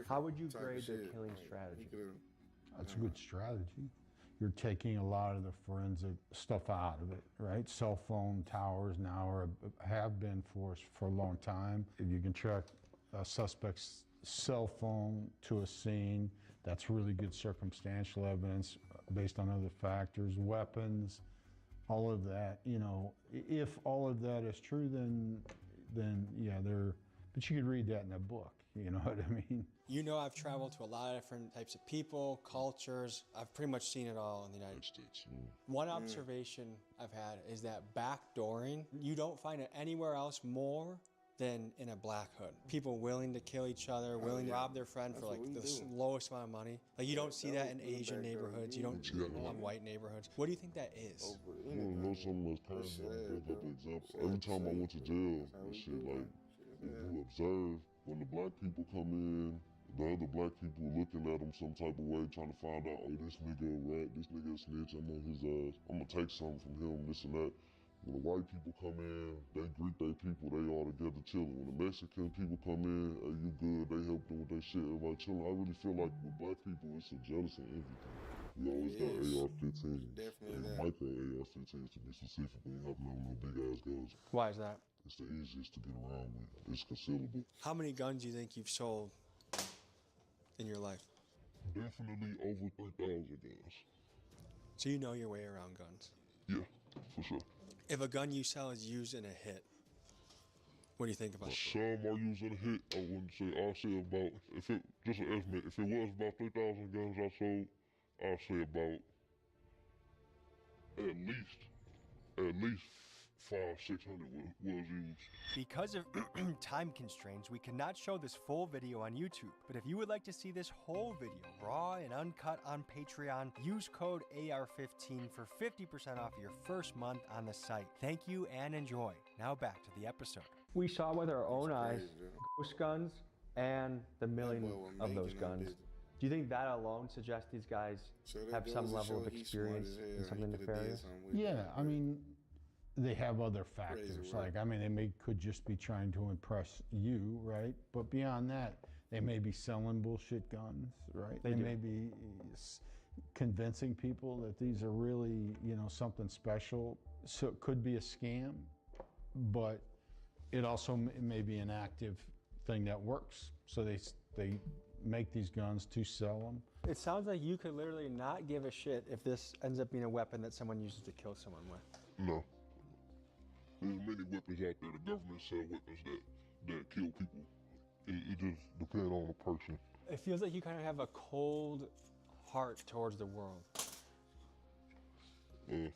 How would you grade their killing strategy? That's a good strategy. You're taking a lot of the forensic stuff out of it, right? Cell phone towers now have been for a long time. If you can track a suspect's cell phone to a scene, that's really good circumstantial evidence based on other factors, weapons, all of that. You know, if all of that is true, then yeah, but you could read that in a book, you know what I mean? You know, I've traveled to a lot of different types of people, cultures. I've pretty much seen it all in the United States. One observation I've had is that backdooring, you don't find it anywhere else more than in a black hood. People willing to kill each other, willing to rob their friend for like the lowest amount of money. Like, you don't see that in Asian neighborhoods. You don't see that in white neighborhoods. What do you think that is? You want to know something that's crazy? I'll give an example. Every time I went to jail and shit, like, you observe when the black people come in, the other black people looking at them some type of way, trying to find out, oh, this nigga a rat, this nigga a snitch, I'm on his ass, I'm gonna take something from him, this and that. When the white people come in, they greet their people, they all together chilling. When the Mexican people come in, hey, you good, they help them with their shit, everybody chilling. I really feel like with black people, it's a jealousy and envy thing. We always got AR-15s. Definitely Micro AR-15s to be specific. We ain't having no big ass guns. Why is that? It's the easiest to get around with. It's concealable. How many guns do you think you've sold in your life? Definitely over 3,000 guns. So you know your way around guns. Yeah, for sure. If a gun you sell is used in a hit, what do you think about it? Some are used in a hit. I wouldn't say. I'll say about, if it, just an estimate, if it was about 3,000 guns I sold, I'll say about at least 500-600 was used. Because of time constraints, we cannot show this full video on YouTube. But if you would like to see this whole video, raw and uncut on Patreon, use code AR15 for 50% off your first month on the site. Thank you and enjoy. Now back to the episode. We saw with our own eyes ghost guns and the milling of those guns. Do you think that alone suggests these guys have some level of experience in something nefarious? Yeah, I mean, they have other factors. Like, I mean, they could just be trying to impress you, right? But beyond that, they may be selling bullshit guns, right? They may be convincing people that these are really, you know, something special. So it could be a scam, but it also may be an active thing that works. So they make these guns to sell them. It sounds like you could literally not give a shit if this ends up being a weapon that someone uses to kill someone with. No. There's many weapons out there. The government sell weapons that kill people. It just depends on the person. It feels like you kind of have a cold heart towards the world. Yeah.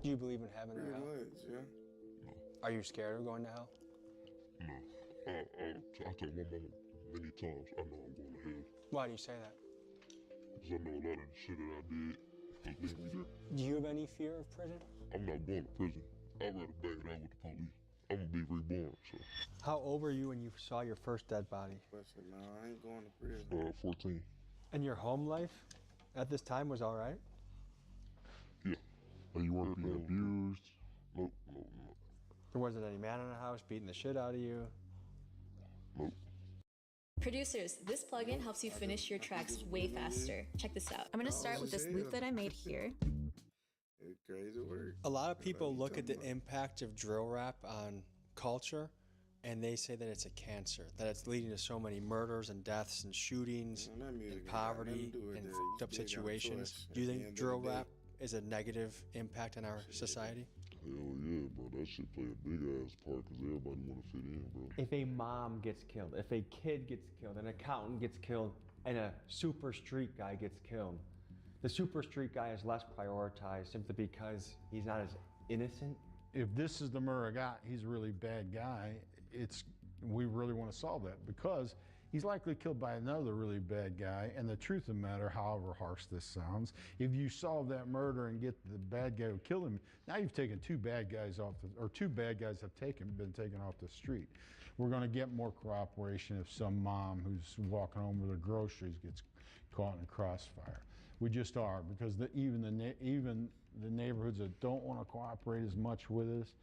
Do you believe in heaven or hell? Yeah. Are you scared of going to hell? No. I told my mama many times I know I'm going to hell. Why do you say that? Because I know a lot of the shit that I did was lead me there. Do you have any fear of prison? I'm not going to prison. I'd rather bang it out with the police. I'm going to be reborn, so. How old were you when you saw your first dead body? No, I ain't going to prison. 14. And your home life at this time was all right? Yeah. And you weren't being abused? Nope. There wasn't any man in the house beating the shit out of you? Nope. Producers, this plugin helps you finish your tracks way faster. Check this out. I'm gonna start with this loop that I made here. It's crazy work. A lot of people look at the impact of drill rap on culture and they say that it's a cancer, that it's leading to so many murders and deaths and shootings and poverty and fucked up situations. Do you think drill rap is a negative impact on our society? Hell yeah, bro. That shit play a big ass part because everybody want to fit in, bro. If a mom gets killed, if a kid gets killed, an accountant gets killed, and a super street guy gets killed, the super street guy is less prioritized simply because he's not as innocent. If this is the murder guy, he's a really bad guy, we really want to solve that because he's likely killed by another really bad guy. And the truth of the matter, however harsh this sounds, if you solve that murder and get the bad guy who killed him, now you've taken two bad guys off two bad guys have been taken off the street. We're going to get more cooperation if some mom who's walking home with her groceries gets caught in a crossfire. We just are, because even the neighborhoods that don't want to cooperate as much with us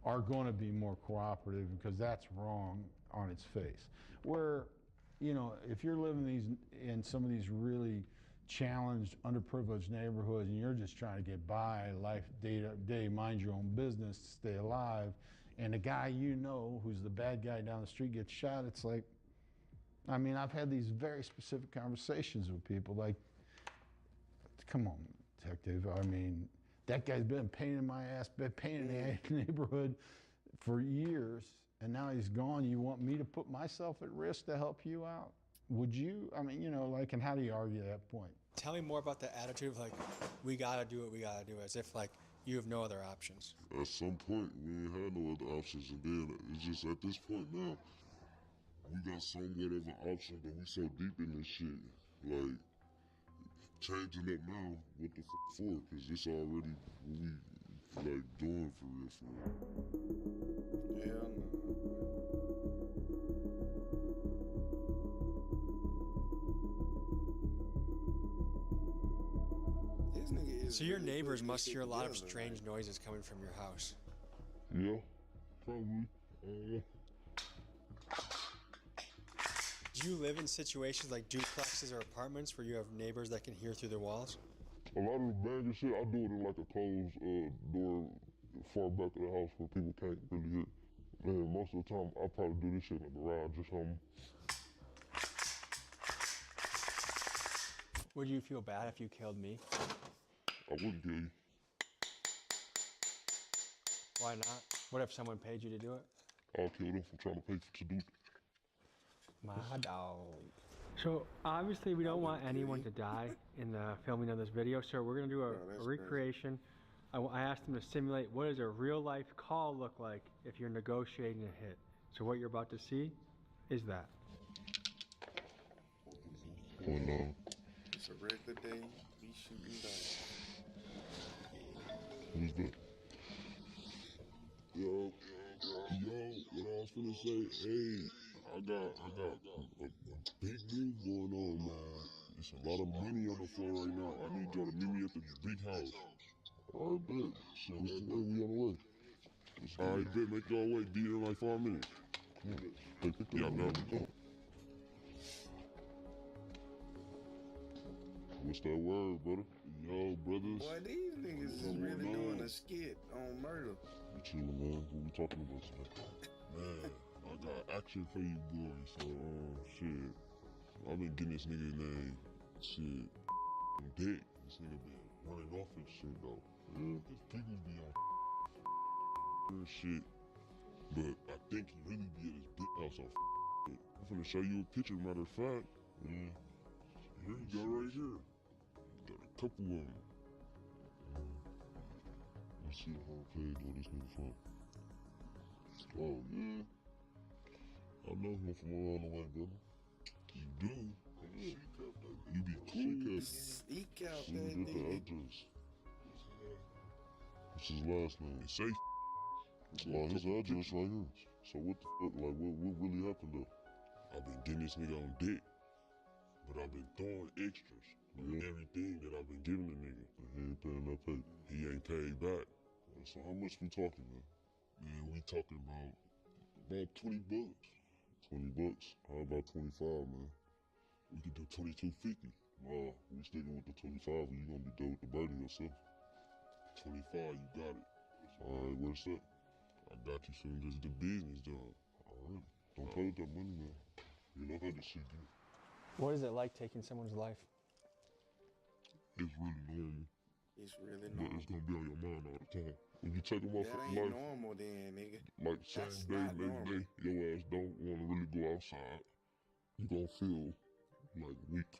are going to be more cooperative because that's wrong on its face. Where, you know, if you're living in some of these really challenged, underprivileged neighborhoods and you're just trying to get by life day to day, mind your own business, stay alive, and the guy you know who's the bad guy down the street gets shot, it's like, I mean, I've had these very specific conversations with people like, come on, detective, I mean, that guy's been a pain in my ass, been a pain in the neighborhood for years, and now he's gone. You want me to put myself at risk to help you out? Would you? I mean, you know, like, and how do you argue that point? Tell me more about the attitude of like, we gotta do what we gotta do, as if like you have no other options. At some point, we ain't had no other options, and then it's just at this point now, we got somewhat of an option, but we so deep in this shit, like, changing it now, what the f for? Because it's already what we, like, doing for real. Hell no. This nigga is So your neighbors must hear a lot of strange noises coming from your house. Yeah, probably. Do you live in situations like duplexes or apartments where you have neighbors that can hear through their walls? A lot of the banging shit, I do it in like a closed door far back of the house where people can't really hear. Man, most of the time, I probably do this shit in the garage or something. Would you feel bad if you killed me? I wouldn't kill you. Why not? What if someone paid you to do it? I'll kill them for trying to pay to do it. My dog. So obviously we don't want anyone to die in the filming of this video, so we're gonna do a recreation. I asked them to simulate what does a real life call look like if you're negotiating a hit. So what you're about to see is that. It's a regular day, we shooting dice. Who's that? Yo, what I was finna say, hey, I got a big move going on, man. There's a lot of money on the floor right now. I need y'all to meet me at the big house. All right, bet. So we on the way. All right, bet. Make y'all wait. Be there in like 5 minutes. Yeah, I'm down. What's that word, brother? Yo, brothers. Boy, these niggas is really doing a skit on murder. We chillin', man. What we talking about today? Man, I got action for you boys. So, shit. I've been getting this nigga name, shit, dick. This nigga been running off and shit, though. Yeah, cause people be on and shit. But I think he really be at his big house on shit. I'm finna show you a picture, matter of fact. Yeah. Here you go, right here. Got a couple of them. Let's see the whole page where this nigga from. Oh, yeah. I know him from around the way, brother. You do? Yeah. You be cool. Seek out that nigga. nigga. What's his last name? Say well, his address right here. So what the fuck, like, what really happened though? I've been getting this nigga on dick, but I've been throwing extras on everything that I've been giving the nigga. He ain't paying that pay. He ain't paid back. So how much we talking, man? Man, we talking about 20 bucks. 20 bucks? How about 25, man? We could do 22.50. Nah, we sticking with the 25 or you gonna be done with the birdie yourself. 25, you got it. Alright, where's that? I got you soon as the business done. Alright. Don't play with that money, man. You know how this shit get. What is it like taking someone's life? It's really normal. It's really But normal. it's gonna be on your mind all the time. When you take them off That for ain't life, normal then, nigga. like same day, next day, your ass don't wanna really go outside. You gonna feel like weak.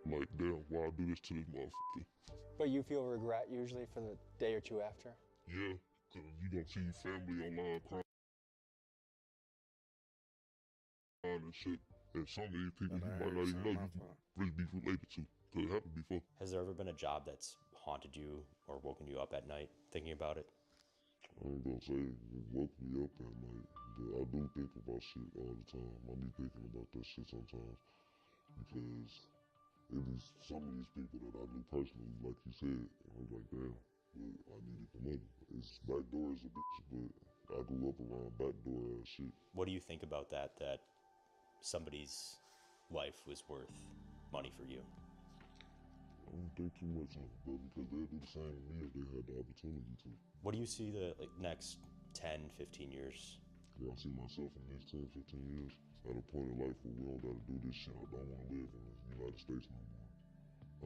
Like, damn, why I do this to this motherfucker? But you feel regret usually for the day or two after? Yeah, cause you gonna see your family online crying and shit. And some of these people you might not even know you can really be related to. Cause it happened before. Has there ever been a job that's haunted you or woken you up at night thinking about it? I ain't gonna say it woke me up at night, but I do think about shit all the time. I be thinking about that shit sometimes. Because it was some of these people that I knew personally, like you said, and I was like, damn, but I needed the money. It's backdoor as a bitch, but I grew up around backdoor ass shit. What do you think about that somebody's life was worth money for you? I don't think too much of it, but because they'll do the same to me if they had the opportunity to. What do you see the next 10, 15 years? Yeah, I see myself in the next 10, 15 years at a point in life where we don't gotta do this shit. I don't wanna live in the United States no more.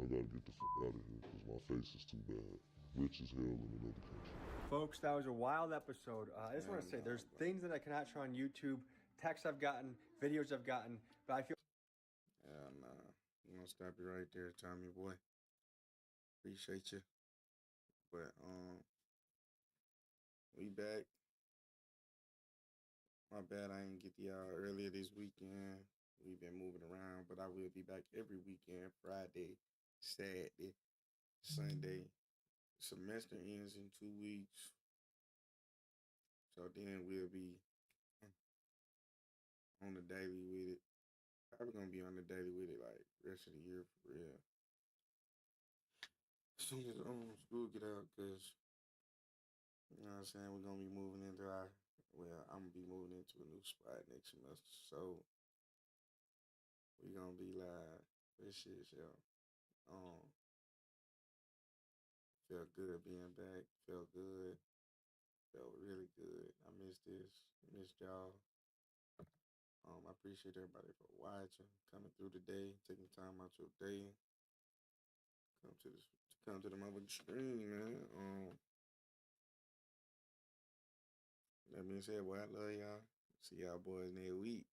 I gotta get the fuck out of here because my face is too bad. Rich as hell in another country. Folks, that was a wild episode. I just want to say there's things that I cannot show on YouTube, texts I've gotten, videos I've gotten, but I feel... Nah. I'm gonna stop you right there, Tommy boy. Appreciate you. But, we back. My bad I didn't get to y'all earlier this weekend. We've been moving around, but I will be back every weekend, Friday, Saturday, Sunday. Semester ends in 2 weeks. So then we'll be on the daily with it. Probably gonna be on the daily with it like rest of the year for real. So soon as school get out, cause you know what I'm saying, we're gonna be moving into I'm gonna be moving into a new spot next semester, so we gonna be live. This shit, yo. Felt good being back. Felt good. Felt really good. I missed this. Missed y'all. I appreciate everybody for watching, coming through the day, taking time out your day, come to the motherfucking stream, man. That being said, boy, I love y'all. See y'all boys next week.